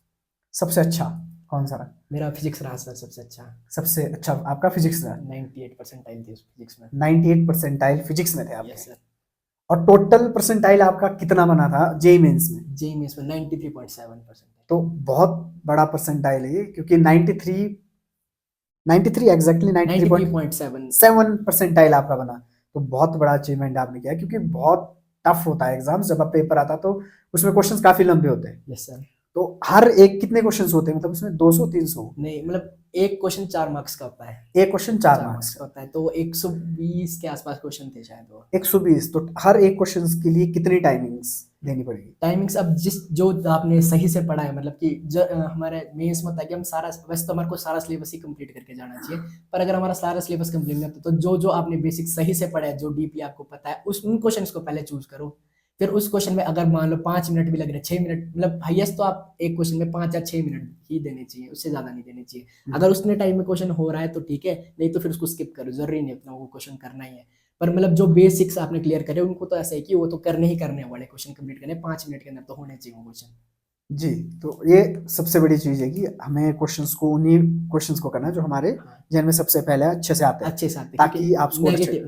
सबसे अच्छा कौन सा रहा? मेरा फिजिक्स रहा सर सबसे अच्छा। सबसे अच्छा आपका फिजिक्स रहा? 98 परसेंटाइल थी फिजिक्स में। 98 परसेंटाइल फिजिक्स में थे यस आपके। सर। और टोटल परसेंटाइल आपका कितना बना था जेईई मेंस में? जेईई मेंस में 93.7%। तो बहुत बड़ा परसेंटाइल है ये, क्योंकि 93 एग्जैक्टली 93.7 93.7। परसेंटाइल आपका बना। तो बहुत बड़ा अचीवमेंट आपने किया, क्योंकि बहुत टफ होता है एग्जाम्स। जब आप पेपर आता तो उसमें क्वेश्चंस काफी लंबे होते हैं। Yes sir. तो हर एक कितने क्वेश्चंस होते हैं, मतलब उसमें 200-300? नहीं मतलब एक क्वेश्चन 4 मार्क्स का होता है। एक क्वेश्चन 4 मार्क्स मार्क्स का होता है तो 120 के आसपास क्वेश्चन थे शायद वो। 120। तो हर एक क्वेश्चंस के लिए कितनी टाइमिंग्स देनी पड़ेगी? टाइमिंग्स अब जो आपने सही से पढ़ा है, मतलब कि हमारे मेंस में होता है कि हम सारा, वैसे तो हमारे को सारा सिलेबस ही कंप्लीट करके जाना चाहिए, पर अगर हमारा सारा सिलेबस कंप्लीट नहीं होता तो जो आपने बेसिक सही से पढ़ा है, जो डीपली आपको पता है, उन क्वेश्चंस को पहले चूज करो। फिर उस क्वेश्चन में अगर मान लो 5 मिनट भी लग रहे, 6 मिनट, मतलब हाईएस्ट तो आप एक क्वेश्चन में 5 या 6 मिनट ही देने चाहिए, उससे ज्यादा नहीं देने चाहिए। अगर उतने टाइम में क्वेश्चन हो रहा है तो ठीक है, नहीं तो फिर उसको स्किप करो, जरूरी नहीं उतना वो क्वेश्चन करना ही है। पर मतलब जो बेसिक्स आपने क्लियर करे उनको तो ऐसा है कि वो तो करने ही करने वाले, क्वेश्चन कंप्लीट करने 5 मिनट के अंदर तो होने चाहिए वो क्वेश्चन। जी, तो ये सबसे बड़ी चीज है कि हमें क्वेश्चंस को, उन्हीं क्वेश्चंस को करना जो हमारे हाँ, जिनमें सबसे पहले अच्छे से आते हैं, अच्छे से आते ताकि आप स्कोर नेगेटिव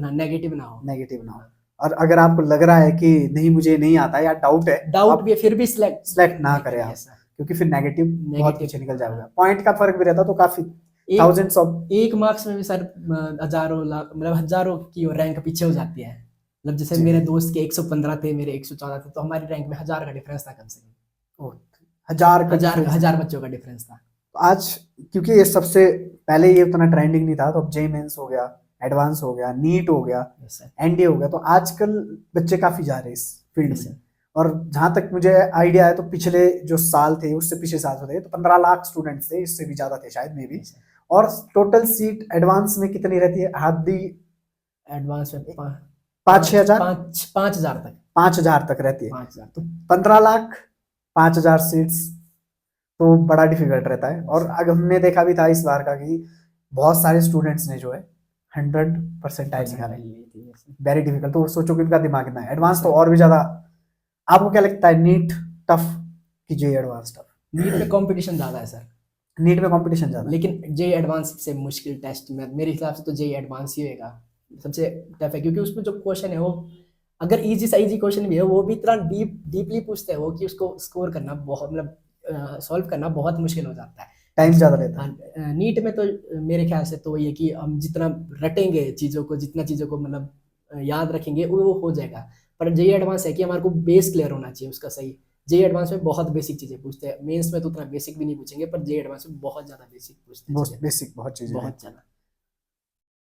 ना हो। नेगेटिव ना हो। और अगर आपको लग रहा है कि नहीं मुझे नहीं आता या डाउट है, डाउट भी है, फिर भी सिलेक्ट ना करें आप, क्योंकि फिर नेगेटिव बहुत पीछे निकल जाएगा। पॉइंट का फर्क भी रहता तो काफी थाउजेंड्स ऑफ, एक मार्क्स में भी सर हजारों लाख, मतलब हजारों की रैंक पीछे हो जाती है। मतलब जैसे जी। मेरे दोस्त के 115 थे, मेरे 114 थे, तो हमारी रैंक में 1000 का डिफरेंस था कम से कम। हजार बच्चों का डिफरेंस था। आज क्योंकि ये सबसे पहले ये उतना ट्रेंडिंग नहीं था, तो अब जेईई मेंस हो गया, एडवांस हो गया, नीट हो गया, एनडीए हो गया, तो आजकल बच्चे काफी जा रहे हैं इस फील्ड में। और जहां तक मुझे आइडिया है तो पिछले जो साल थे उससे पिछले साल थे तो 15 लाख स्टूडेंट्स थे, इससे भी ज्यादा थे शायद मे बी। और टोटल सीट एडवांस में कितनी रहती है? हादी एडवांस में 5-6 हजार, 5000 तक रहती है। 5000 तो 15 लाख 5000 सीट्स तो बड़ा डिफिकल्ट रहता है। और अगर हमने देखा भी था इस बार का कि बहुत सारे स्टूडेंट्स ने जो है 100% निकाले, वेरी डिफिकल्ट। तो सोचो कि इनका दिमाग कितना है। एडवांस तो और भी ज्यादा। आपको क्या लगता है, नीट टफ कि जेईई एडवांस टफ? नीट में कंपटीशन ज्यादा है सर। नीट में कंपटीशन ज्यादा, लेकिन जेईई एडवांस से मुश्किल टेस्ट में मेरे हिसाब से तो जेईई एडवांस ही होगा सबसे टफ है, क्योंकि उसमें जो क्वेश्चन है वो, अगर इजी सा इजी क्वेश्चन भी है वो भी इतना डीपली पूछते हैं वो कि उसको स्कोर करना बहुत, मतलब सॉल्व करना बहुत मुश्किल हो जाता है, टाइम ज्यादा लेता है। नीट में तो मेरे ख्याल से तो ये कि हम जितना रटेंगे चीजों को, जितना चीजों को मतलब याद रखेंगे वो हो जाएगा। पर जेईई एडवांस है कि हमारे को बेस क्लियर होना चाहिए उसका सही। जेईई एडवांस में बहुत बेसिक चीजें पूछते हैं, मेंस में तो उतना बेसिक भी नहीं पूछेंगे, पर जेईई एडवांस में बहुत ज्यादा बेसिक पूछते हैं, बेसिक बहुत चीजें, बहुत ज्यादा।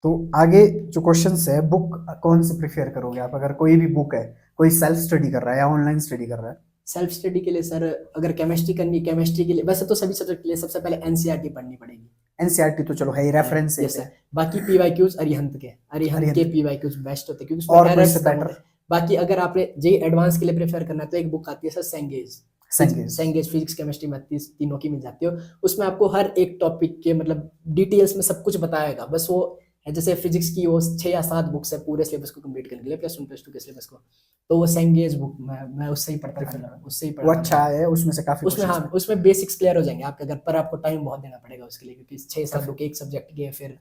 तो आगे जो क्वेश्चंस है, बुक कौन से प्रेफर करोगे आप? अगर कोई भी बुक है, कोई सेल्फ स्टडी कर रहा है या ऑनलाइन स्टडी कर रहा है? सेल्फ स्टडी के लिए सर, अगर केमिस्ट्री करनी, केमिस्ट्री के लिए वैसे तो सभी सब्जेक्ट के लिए सबसे पहले एनसीईआरटी पढ़नी पड़ेगी। एनसीईआरटी तो चलो है ही, रेफरेंस है। Yes sir. बाकी पीवाईक्यूज अरिहंत के पीवाईक्यूज बेस्ट होते हैं, क्योंकि और उसमें कोई एरर्स से कम बेटर? होते हैं। बाकी अगर आपने जेईई एडवांस के लिए प्रेफर करना है तो एक बुक आती है sir, Cengage. Cengage physics chemistry math तीनों की मिल जाती है। उसमें आपको हर एक टॉपिक के मतलब डिटेल्स में सब कुछ बताएगा। बस वो है जैसे फिजिक्स की वो 6 या 7 बुक्स है पूरे सिलेबस को कंप्लीट करने के लिए, +1 +2 के सिलेबस को। तो वो सेंगेज बुक मैं उससे ही पढ़ता था, उससे ही वो पढ़ा अच्छा है, उसमें से काफी उसमें। questions हाँ, उसमें बेसिक्स क्लियर हो जाएंगे आपके, अगर पर आपको टाइम बहुत देना पड़ेगा उसके लिए, क्योंकि 6-7 बुक एक सब्जेक्ट की है, फिर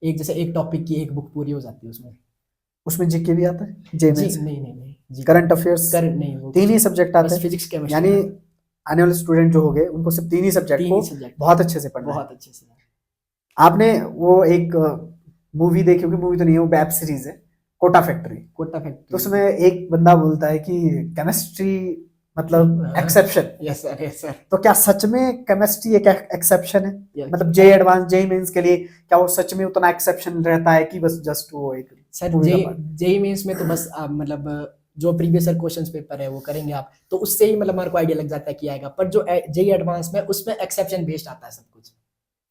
एक जैसे एक टॉपिक की एक बुक पूरी हो जाती है उसमें। उसमें जीके भी आता है, जे जी मेंस नहीं जी, करंट अफेयर्स, करंट नहीं, वो 3 ही सब्जेक्ट आते बस हैं, फिजिक्स केमिस्ट्री यानी आने वाले स्टूडेंट जो होंगे उनको सिर्फ 3 ही सब्जेक्ट 3 को ही सब्जेक्ट बहुत अच्छे से पढ़ना है। बहुत अच्छे से। आपने वो एक मूवी देखी होगी, मूवी तो नहीं है, वो वेब सीरीज है, कोटा फैक्ट्री। कोटा तो फैक्ट्री उसमें एक बंदा बोलता है कि केमिस्ट्री मतलब exception. Yes sir, yes sir. तो क्या सच में केमिस्ट्री एक एक्सेप्शन है? Yeah. मतलब जे एडवांस जे मेंस के लिए क्या वो सच में उतना एक्सेप्शन रहता है कि बस जस्ट वो एक सर movie जे का part? जेई मेंस में तो बस आप मतलब जो प्रीवियस ईयर क्वेश्चंस पेपर है वो करेंगे आप, तो उससे ही मतलब हमारे को आइडिया लग जाता है कि आएगा। पर जो जेई एडवांस में उसमें एक्सेप्शन बेस्ड आता है सब कुछ।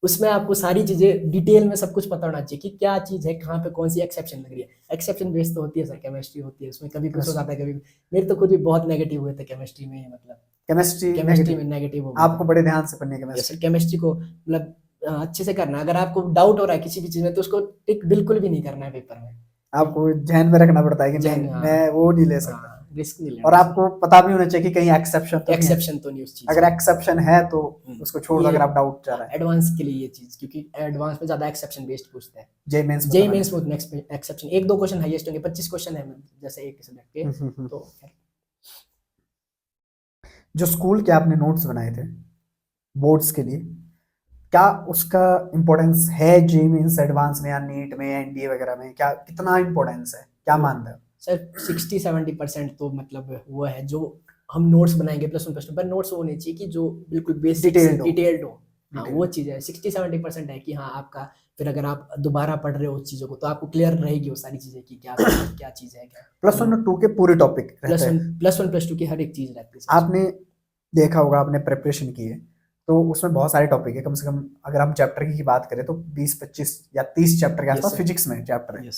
उसमें आपको सारी चीजें डिटेल में सब कुछ पता होना चाहिए कि क्या चीज है, कहाँ पे कौन सी एक्सेप्शन लग रही है। एक्सेप्शन बेस्ड तो होती है सर, केमिस्ट्री होती है, उसमें कभी कुछ हो जाता है, कभी मेरे तो खुद भी बहुत नेगेटिव हुए थे केमिस्ट्री में, मतलब केमिस्ट्री में नेगेटिव हो गया आपको बड़े ध्यान से पढ़नी है केमिस्ट्री। केमिस्ट्री को मतलब अच्छे से करना है। अगर आपको डाउट हो रहा है किसी भी चीज में तो उसको टिक बिल्कुल भी नहीं करना है पेपर में। आपको ध्यान में रखना पड़ता है कि नहीं मैं वो नहीं ले सकता, रिस्क नहीं लेना, और आपको पता भी होना चाहिए कि कहीं एक्सेप्शन तो नहीं है। एक्सेप्शन तो नहीं उस चीज अगर एक्सेप्शन है तो उसको छोड़ दो, ये अगर आप डाउट जा रहा है। एडवांस के लिए ये चीज, क्योंकि एडवांस में ज्यादा एक्सेप्शन बेस्ड पूछते हैं। जे मेंस जेई मेंस में उतना एक्सेप्शन 1-2 क्वेश्चन हाईएस्ट होंगे, 25 क्वेश्चन है जैसे एक सब्जेक्ट के। तो जो स्कूल के आपने नोट्स बनाए थे बोर्ड्स के लिए, क्या उसका इम्पोर्टेंस है जे मेंस एडवांस में या नीट में या एनडीए वगैरह में? क्या कितना इम्पोर्टेंस है, क्या मानते हैं सर? 60-70% तो मतलब वो है जो हम नोट्स बनाएंगे +1 +2 पर। नोट्स वो होने चाहिए कि जो बिल्कुल बेसिक डिटेल्ड हो। हाँ, वो चीज है। 60-70% है कि हाँ आपका, फिर अगर आप दोबारा पढ़ रहे हो उस चीजों को तो आपको क्लियर रहेगी वो सारी चीजें कि क्या क्या चीज है, क्या +1 और 2 के पूरे टॉपिक रहते हैं। +1 +2 की हर एक चीज रहती है। आपने देखा होगा, आपने प्रिपरेशन की है तो उसमें बहुत सारे टॉपिक है, कम से कम अगर हम चैप्टर की बात करें तो 20-25 या 30 चैप्टर के आसपास फिजिक्स में चैप्टर है।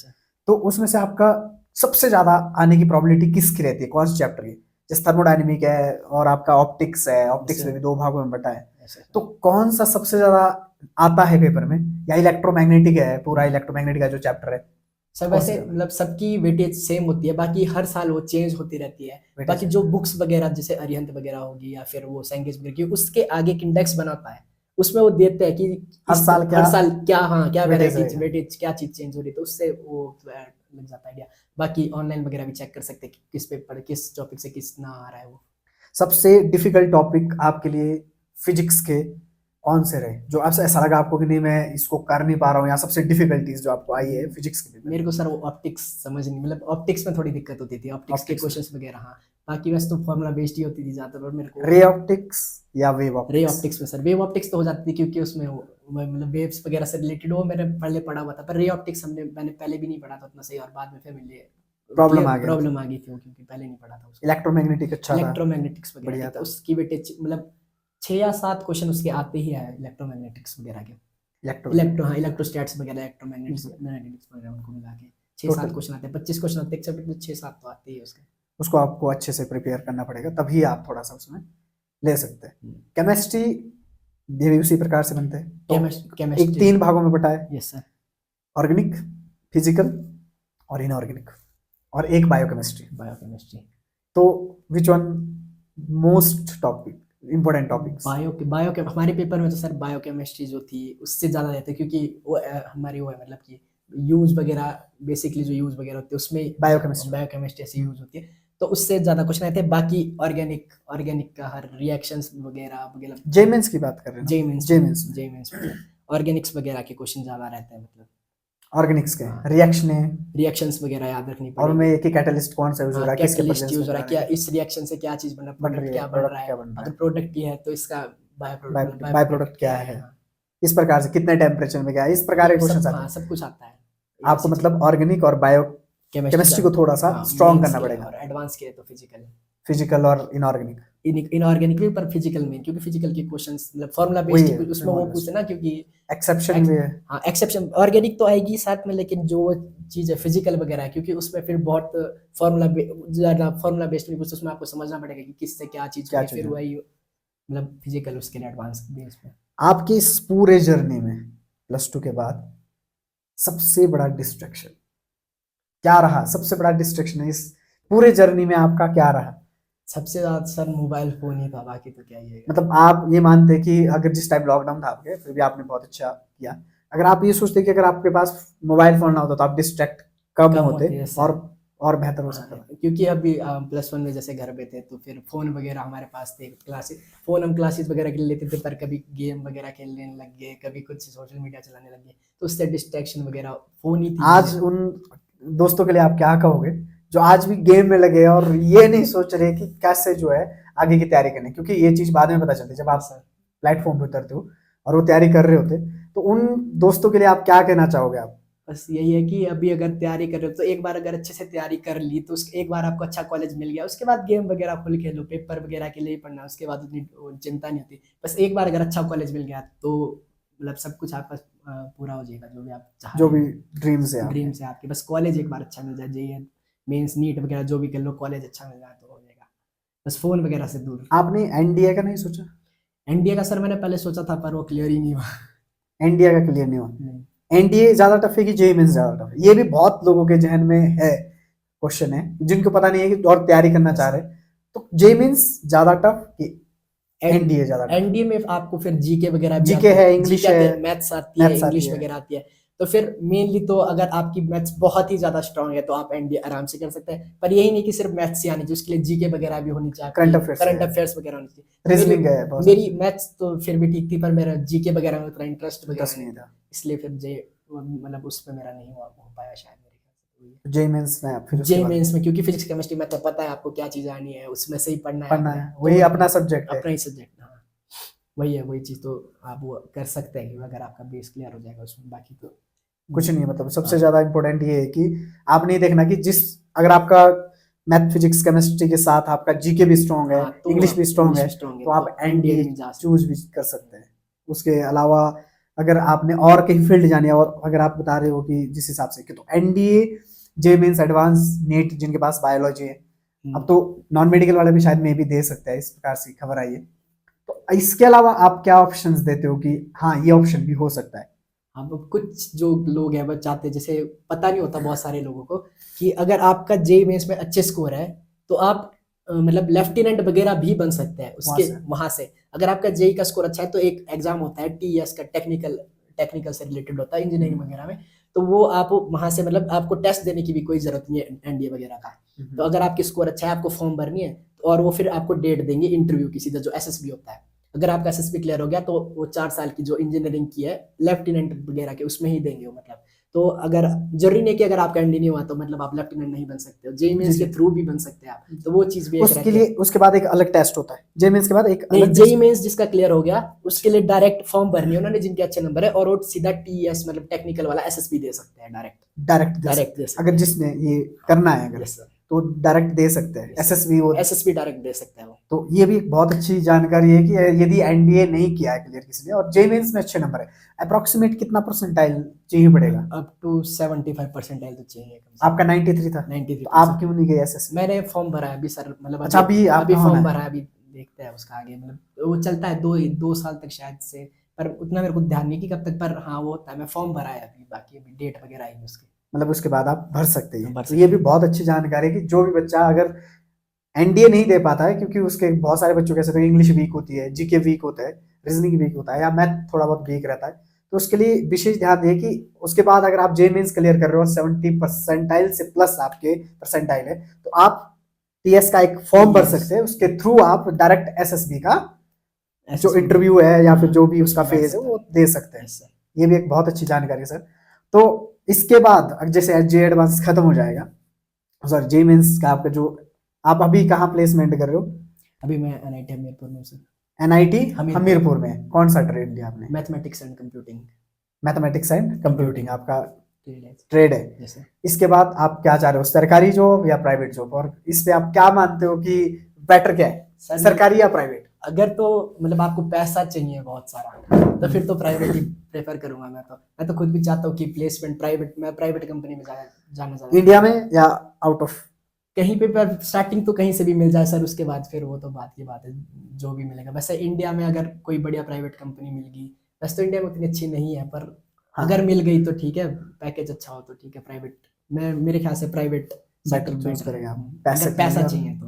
तो उसमें से आपका सबसे ज्यादा आने की प्रोबेबिलिटी किसकी रहती है, कौन से चैप्टर की? जैसे थर्मोडायनेमिक है और आपका ऑप्टिक्स है, ऑप्टिक्स में भी 2 भागों में बटा है, तो कौन सा सबसे ज्यादा आता है पेपर में? या इलेक्ट्रोमैग्नेटिक है, पूरा इलेक्ट्रोमैग्नेटिक का जो चैप्टर है? सब वैसे मतलब सबकी वेटेज सेम होती है, बाकी हर साल वो चेंज होती रहती है। बाकी जो बुक्स वगैरह जैसे अरिहंत वगैरह होगी या फिर वो सेंगेज वगैरह की, उसके आगे एक इंडेक्स बना होता है, उसमें वो देते हैं कि हर साल क्या हाँ क्या वेटेज वेटेज क्या चीज चेंज हो रही है, तो उससे वो लग जाता है आइडिया। बाकी ऑनलाइन वगैरह भी चेक कर सकते हैं कि किस पेपर किस टॉपिक से कितना आ रहा है। वो सबसे डिफिकल्ट टॉपिक आपके लिए फिजिक्स के कौन से रहे, जो आपसे ऐसा लगा आपको कि नहीं मैं इसको कर नहीं पा रहा हूँ, या सबसे डिफिकल्टीज जो आपको आई है फिजिक्स के लिए? मेरे को सर वो ऑप्टिक्स समझ नहीं, मतलब ऑप्टिक्स में थोड़ी दिक्कत होती थी, ऑप्टिक्स के क्वेश्चंस वगैरह। हाँ, बाकी वैसे तो फॉर्मूला बेस्ड ही होती थी ज्यादातर। और मेरे को रे ऑप्टिक्स या वेव ऑप्टिक्स? रे ऑप्टिक्स में सर, वेव ऑप्टिक्स तो हो जाती थी क्योंकि उसमें मतलब वेव्स वगैरह से रिलेटेड वो मैंने पहले पढ़ा हुआ था। पर रे ऑप्टिक्स मैंने पहले भी नहीं पढ़ा था उतना सही, और बाद में फिर मुझे प्रॉब्लम आ गई थी क्योंकि पहले नहीं पढ़ा था उसको। इलेक्ट्रोमैग्नेटिक अच्छा था, इलेक्ट्रोमैग्नेटिक्स वगैरह था, उसकी वेटेज मतलब 6 या 7 क्वेश्चन उसके आते ही है इलेक्ट्रोमैग्नेटिक्स वगैरह के। इलेक्ट्रोस्टैट्स वगैरह, इलेक्ट्रोमैग्नेटिक्स वगैरह उनको मिला के 6-7 क्वेश्चन आते हैं। 25 क्वेश्चन आते हैं, एक्सेप्ट 6-7 तो आते ही है उसके। उसको आपको अच्छे से प्रिपेयर करना पड़ेगा, तभी आप थोड़ा सा उसमें ले सकते हैं। केमिस्ट्री भी उसी प्रकार से बनते हैं, तो एक 3 भागों में बटा है। Yes sir. ऑर्गेनिक, फिजिकल और इनऑर्गेनिक, और एक बायोकेमिस्ट्री। तो which one most topic important topics? Bio के हमारे पेपर में तो सर बायोकेमिस्ट्री जो थी उससे ज्यादा रहते हैं, क्योंकि वो हमारी वो है मतलब कि यूज वगैरह, बेसिकली जो यूज वगैरह होते हैं उसमें बायोकेमिस्ट्री ऐसी यूज होती है, तो उससे ज्यादा कुछ नहीं थे। बाकी ऑर्गेनिक का हर रिएक्शंस वगैरह जे मेंस की बात कर रहे हैं? जे मेंस ऑर्गेनिक्स वगैरह के क्वेश्चन ज्यादा रहते हैं, मतलब ऑर्गेनिक्स के रिएक्शंस वगैरह याद रखनी पड़ेगी। और में एक ही कैटलिस्ट कौन सा यूज हो रहा है, किसके कैटलिस्ट यूज हो रहा है, क्या इस रिएक्शन से क्या चीज बन प्रोडक्ट क्या बन रहा है, अगर प्रोडक्ट ये है तो इसका बाय प्रोडक्ट क्या है, इस प्रकार से कितने टेम्परेचर में क्या है, इस प्रकार के क्वेश्चन आते हैं। सब कुछ आता है आपको, मतलब ऑर्गेनिक और बायो केमिस्ट्री को थोड़ा सा स्ट्रॉन्ग करना पड़ेगा, और एडवांस के तो फिजिकल फिजिकल और इनऑर्गेनिक? इनऑर्गेनिक भी, पर फिजिकल में, क्योंकि फिजिकल के क्वेश्चंस मतलब फॉर्मूला वही बेस्ड है, उसमें वो पूछते ना, क्योंकि एक्सेप्शन भी है। हाँ एक्सेप्शन ऑर्गेनिक तो आएगी साथ में, लेकिन जो चीज़ है फिजिकल वगैरह है, क्योंकि उसमें फिर बहुत ज़्यादा फॉर्मूला बेस्ड नहीं पूछते, उसमें आपको समझना पड़ेगा कि किससे क्या चीज़ क्या होगी, चीज़ फिर है? वही मतलब फिजिकल उसके लिए एडवांस बेस पे। आपकी इस पूरे जर्नी में +2 के बाद सबसे बड़ा डिस्ट्रैक्शन क्या रहा? सबसे बड़ा डिस्ट्रैक्शन इस पूरे जर्नी में आपका क्या रहा? सबसे ज़्यादा सर मोबाइल फ़ोन ही था, बाकी तो क्या ही है। मतलब आप ये मानते हैं कि अगर जिस टाइम लॉकडाउन था आपके, फिर भी आपने बहुत अच्छा किया। अगर आप ये सोचते कि अगर आपके पास मोबाइल फोन ना होता तो आप डिस्ट्रैक्ट कम कम होते होते हैं सर। और बेहतर हो सकता था। क्योंकि अभी +1 में जैसे घर पे थे, तो फिर फ़ोन वगैरह हमारे पास थे, क्लासेस फ़ोन हम क्लासेस वगैरह के लिए लेते थे, पर कभी गेम वगैरह खेलने लग गए, कभी कुछ सोशल मीडिया चलाने लग गए, तो उससे डिस्ट्रैक्शन वगैरह फ़ोन ही थी आज उन दोस्तों के लिए आप क्या कहोगे जो आज भी गेम में लगे और ये नहीं सोच रहे कि कैसे जो है आगे की तैयारी करनी? क्योंकि ये चीज बाद में पता चलती है जब आप सर। प्लेटफॉर्म पे उतरते हो और वो तैयारी कर रहे होते, तो उन दोस्तों के लिए आप क्या कहना चाहोगे आप? बस यही है कि अभी अगर तैयारी कर रहे हो, तो एक बार अगर अच्छे से तैयारी कर ली, तो उस एक बार आपको अच्छा कॉलेज मिल गया, उसके बाद गेम वगैरह फुल खेलो, पेपर वगैरह के लिए ही पढ़ना, उसके बाद उतनी चिंता नहीं होती। बस एक बार अगर अच्छा कॉलेज मिल गया, तो मतलब सब कुछ आपका पूरा हो जाएगा, जो भी आप चाह जो रहे भी हो, ड्रीम्स है आपके। ड्रीम्स है आपके। बस कॉलेज एक बार अच्छा मिल जाए, जेईई मेंस नीट वगैरह जो भी कर लो, कॉलेज अच्छा मिल जाए तो हो जाएगा, बस फ़ोन वगैरह से दूर। आपने एनडीए का नहीं सोचा? एनडीए का सर मैंने पहले सोचा था, पर वो क्लियर ही नहीं हुआ। एनडीए का क्लियर नहीं हुआ? नहीं। एनडीए ज्यादा टफ है कि जेईई मेंस ज्यादा टफ है? ये भी बहुत लोगों के जहन में है, क्वेश्चन है, जिनको पता नहीं है कि और तैयारी करना चाह रहे हैं। तो जेईई मेंस ज्यादा टफ कि एनडीए ज्यादा टफ? एनडीए में आपको फिर जीके वगैरह भी जीके आती है, है, इंग्लिश जीके आती है, है, मैथ्स आती है, मैथ्स आती इंग्लिश है। वगैरह आती है। तो फिर मेनली तो अगर आपकी मैथ्स बहुत ही ज्यादा स्ट्रांग है, तो आप एनडीए आराम से कर सकते हैं, पर यही नहीं कि सिर्फ मैथ्स ही आनी चाहिए, उसके लिए जीके वगैरह भी होनी चाहिए, करंट आपकी अफेयर्स करंट है, अफेयर्स वगैरह होनी चाहिए। तो रीजनिंग है, बहुत मेरी मैथ्स तो फिर भी ठीक थी, पर मेरा जीके वगैरह में उतना इंटरेस्ट वगैरह इंटरेस्ट नहीं नहीं था, था। इसलिए फिर जे मतलब उस पर मेरा नहीं हो पाया शायद, मेरे ख्याल से। जेईई मेंस में फिर उसके जे बाद मेंस में क्योंकि फिजिक्स केमिस्ट्री में तो पता है आपको क्या चीज़ आनी है, उसमें से ही पढ़ना है पढ़ना आपने, है, तो वही अपना सब्जेक्ट है। अपना ही सब्जेक्ट। हाँ वही है, वही चीज़ तो आप वो कर सकते हैं कि अगर आपका बेस क्लियर हो जाएगा उसमें, बाकी तो कुछ नहीं, मतलब सबसे हाँ। ज्यादा इंपॉर्टेंट ये है कि आप नहीं देखना कि जिस अगर आपका मैथ फिजिक्स केमिस्ट्री के साथ आपका जीके भी स्ट्रांग है, हाँ तो इंग्लिश भी स्ट्रांग है, स्ट्रॉन्ग है, तो आप तो एनडीए एनडीए में जा सकते चूज भी कर सकते हैं। उसके अलावा अगर आपने और कहीं फील्ड जानी है, और अगर आप बता रहे हो कि जिस हिसाब से कि तो NDA, JEE Mains, advance, NEET, जिनके पास बायोलॉजी है, हैं। अब तो नॉन मेडिकल वाले भी शायद में भी दे सकते हैं, इस प्रकार से खबर आई है। तो इसके अलावा आप क्या ऑप्शंस देते हो कि हाँ ये ऑप्शन भी हो सकता है? अब कुछ जो लोग हैं वो चाहते हैं, जैसे पता नहीं होता बहुत सारे लोगों को कि अगर आपका जेईई मेंस में अच्छे स्कोर है, तो आप मतलब लेफ्टिनेंट वगैरह भी बन सकते हैं वहां उसके से वहां से। अगर आपका जेईई का स्कोर अच्छा है, तो एक एग्जाम होता है टीएस का, टेक्निकल टेक्निकल से रिलेटेड होता है, इंजीनियरिंग वगैरह में, तो वो आप वहां से मतलब आपको टेस्ट देने की भी कोई जरूरत नहीं है एनडीए वगैरह का। तो अगर आपकी स्कोर अच्छा है, आपको फॉर्म भरनी है, और वो फिर आपको डेट देंगे इंटरव्यू की, सीधा जो एसएसबी होता है। अगर आपका एसएसबी क्लियर हो गया, तो वो 4 साल की जो इंजीनियरिंग की है लेफ्टिनेंट वगैरह के, उसमें ही देंगे वो, मतलब। तो अगर जरूरी नहीं कि अगर आपका एनडी नहीं हुआ तो मतलब आप लेफ्टिनेंट नहीं बन सकते हो, जेईई मेंस के थ्रू भी बन सकते हैं आप, तो वो चीज भी एक उसके रहती है। लिए उसके बाद एक अलग टेस्ट होता है, जेईई मेंस के बाद एक नहीं, अलग जेईई मेंस जिसका क्लियर हो गया, उसके लिए डायरेक्ट फॉर्म भरनी है उन्होंने, जिनके अच्छे नंबर है, और वो सीधा टीएस मतलब टेक्निकल वाला एसएसबी दे सकते हैं, डायरेक्ट डायरेक्ट दे सकते अगर हैं। जिसने ये करना है अगर, यस सर, तो डायरेक्ट दे सकते हैं एसएसबी वो। एसएसबी डायरेक्ट दे सकते हैं वो। तो ये भी एक बहुत अच्छी जानकारी है कि यदि एनडीए नहीं किया है क्लियर किसी ने और जेईई मेंस में अच्छे नंबर है, अप्रोक्सीमेट कितना परसेंटाइल चाहिए पड़ेगा? अप टू 75 परसेंटाइल तो चाहिए कम से आपका 93 था, कम। 93 तो आप क्यों नहीं गए एसएसबी? मैंने फॉर्म भरा है अभी सर, मतलब अच्छा, अभी आपका अभी होना फॉर्म है? भरा है, अभी देखते हैं उसका आगे, मतलब वो चलता है 2 साल तक शायद से, पर उतना मेरे को ध्यान नहीं कि कब तक, पर हाँ वो होता है, मैं फॉर्म भरा है अभी, बाकी अभी डेट वगैरह आएगी उसकी। मतलब उसके बाद आप भर सकते हैं। भर तो ये सकते भी बहुत अच्छी जानकारी है कि जो भी बच्चा अगर एनडीए नहीं दे पाता है, क्योंकि उसके बहुत सारे बच्चों कैसे, तो इंग्लिश वीक होती है, जीके वीक होता है, रीजनिंग वीक होता है, या मैथ थोड़ा बहुत वीक रहता है, तो उसके लिए विशेष ध्यान दें कि उसके बाद अगर आप जेईई मेंस क्लियर कर रहे हो और 70 परसेंटाइल से प्लस आपके परसेंटाइल है, तो आप टीएस का एक फॉर्म भर सकते हैं, उसके थ्रू आप डायरेक्ट एसएसबी का जो इंटरव्यू है या फिर जो भी उसका फेज है वो दे सकते हैं। ये भी एक बहुत अच्छी जानकारी है सर। तो इसके बाद जैसे जेईई एडवांस खत्म हो जाएगा, सॉरी जेईई मेंस का आपका जो, आप अभी कहाँ प्लेसमेंट कर रहे हो? अभी मैं एनआईटी हमीरपुर में सर। एनआईटी हमीरपुर में कौन सा ट्रेड लिया आपने? Mathematics and computing. Mathematics and computing आपका ट्रेड ट्रेड है। जैसे इसके बाद आप क्या चाह रहे हो, सरकारी जॉब या प्राइवेट जॉब? और इस पे आप क्या मानते हो कि बेटर क्या है, सर सरकारी या प्राइवेट? अगर तो मतलब आपको पैसा चाहिए बहुत सारा तो फिर तो प्राइवेट ही प्रेफर करूंगा। मैं तो खुद भी चाहता हूँ कि प्लेसमेंट प्राइवेट कंपनी में जाना चाहता हूँ। इंडिया में या आउट ऑफ? कहीं पे पर स्टार्टिंग तो कहीं से भी मिल जाए सर, उसके बाद फिर वो तो बात की बात है, जो भी मिलेगा। वैसे इंडिया में अगर कोई बढ़िया प्राइवेट कंपनी मिल गई, वैसे तो इंडिया में उतनी अच्छी नहीं है, पर हाँ। अगर मिल गई तो ठीक है, पैकेज अच्छा हो तो ठीक है। प्राइवेट मैं मेरे ख्याल से private sector better choose better करेंगे है। आप, अगर पैसा चाहिए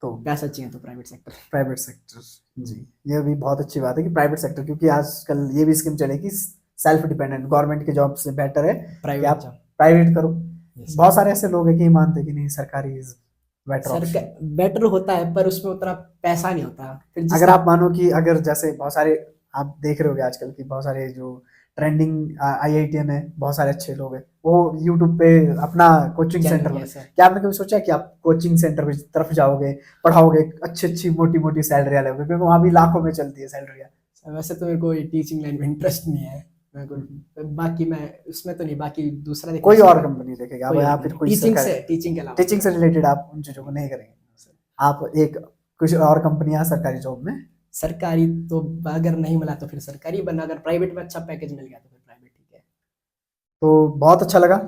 तो पैसा चाहिए तो प्राइवेट सेक्टर। Private sector. जी, ये भी बहुत अच्छी बात है कि प्राइवेट सेक्टर, क्योंकि आजकल ये भी स्कीम चले कि सेल्फ डिपेंडेंट, गवर्नमेंट के जॉब से बेटर है कि प्राइवेट आप जॉब प्राइवेट करो। Yes. बहुत सारे ऐसे लोग हैं कि मानते कि नहीं सरकारी इज बेटर ऑप्शन। सरकार बेटर होता है पर उसमें उतना पैसा नहीं होता। फिर अगर आप मानो कि अगर जैसे बहुत सारे आप देख रहे होगे आजकल की बहुत सारे जो ट्रेंडिंग आईआईटीएन है, बहुत सारे अच्छे लोग हैं, वो यूट्यूब पे अपना कोचिंग चैनल सेंटर है में, सर, क्या आपने कभी सोचा है कि आप कोचिंग सेंटर की तरफ जाओगे, पढ़ाओगे, अच्छी अच्छी मोटी मोटी सैलरियां लोगे, क्योंकि वहां भी लाखों में चलती है सैलरियां। वैसे तो मेरे को टीचिंग लाइन में इंटरेस्ट नहीं है। मेरे को बाकी मैं उसमें तो नहीं, बाकी दूसरा देखना कोई और चाहिए। कंपनी देखेगा कोई या और फिर नहीं, कोई टीचिंग के अलावा टीचिंग से रिलेटेड आप उन चीजों को नहीं करेंगे? आप एक कुछ और कंपनियां सरकारी जॉब में? सरकारी तो अगर नहीं मिला तो फिर सरकारी बना, अगर प्राइवेट में अच्छा पैकेज मिल गया तो फिर प्राइवेट ठीक है। तो बहुत अच्छा लगा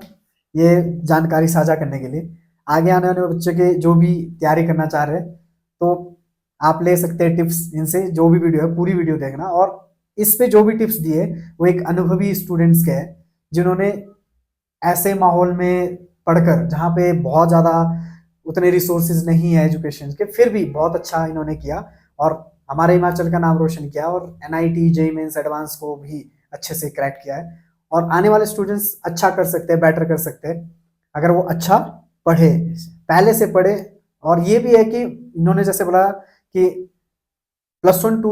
ये जानकारी साझा करने के लिए। आगे आने वाले बच्चे के जो भी तैयारी करना चाह रहे हैं, तो आप ले सकते हैं टिप्स इनसे। जो भी वीडियो है पूरी वीडियो देखना, और इस पे जो भी टिप्स दिए वो एक अनुभवी स्टूडेंट्स के हैं, जिन्होंने ऐसे माहौल में पढ़कर जहाँ पे बहुत ज़्यादा उतने रिसोर्सेज नहीं है एजुकेशन के, फिर भी बहुत अच्छा इन्होंने किया और हमारे हिमाचल का नाम रोशन किया, और एनआईटी जेईई मेंस एडवांस को भी अच्छे से क्रैक किया है। और आने वाले स्टूडेंट्स अच्छा कर सकते हैं, बेटर कर सकते हैं अगर वो अच्छा पढ़े, पहले से पढ़े। और ये भी है कि इन्होंने जैसे बोला कि +1 2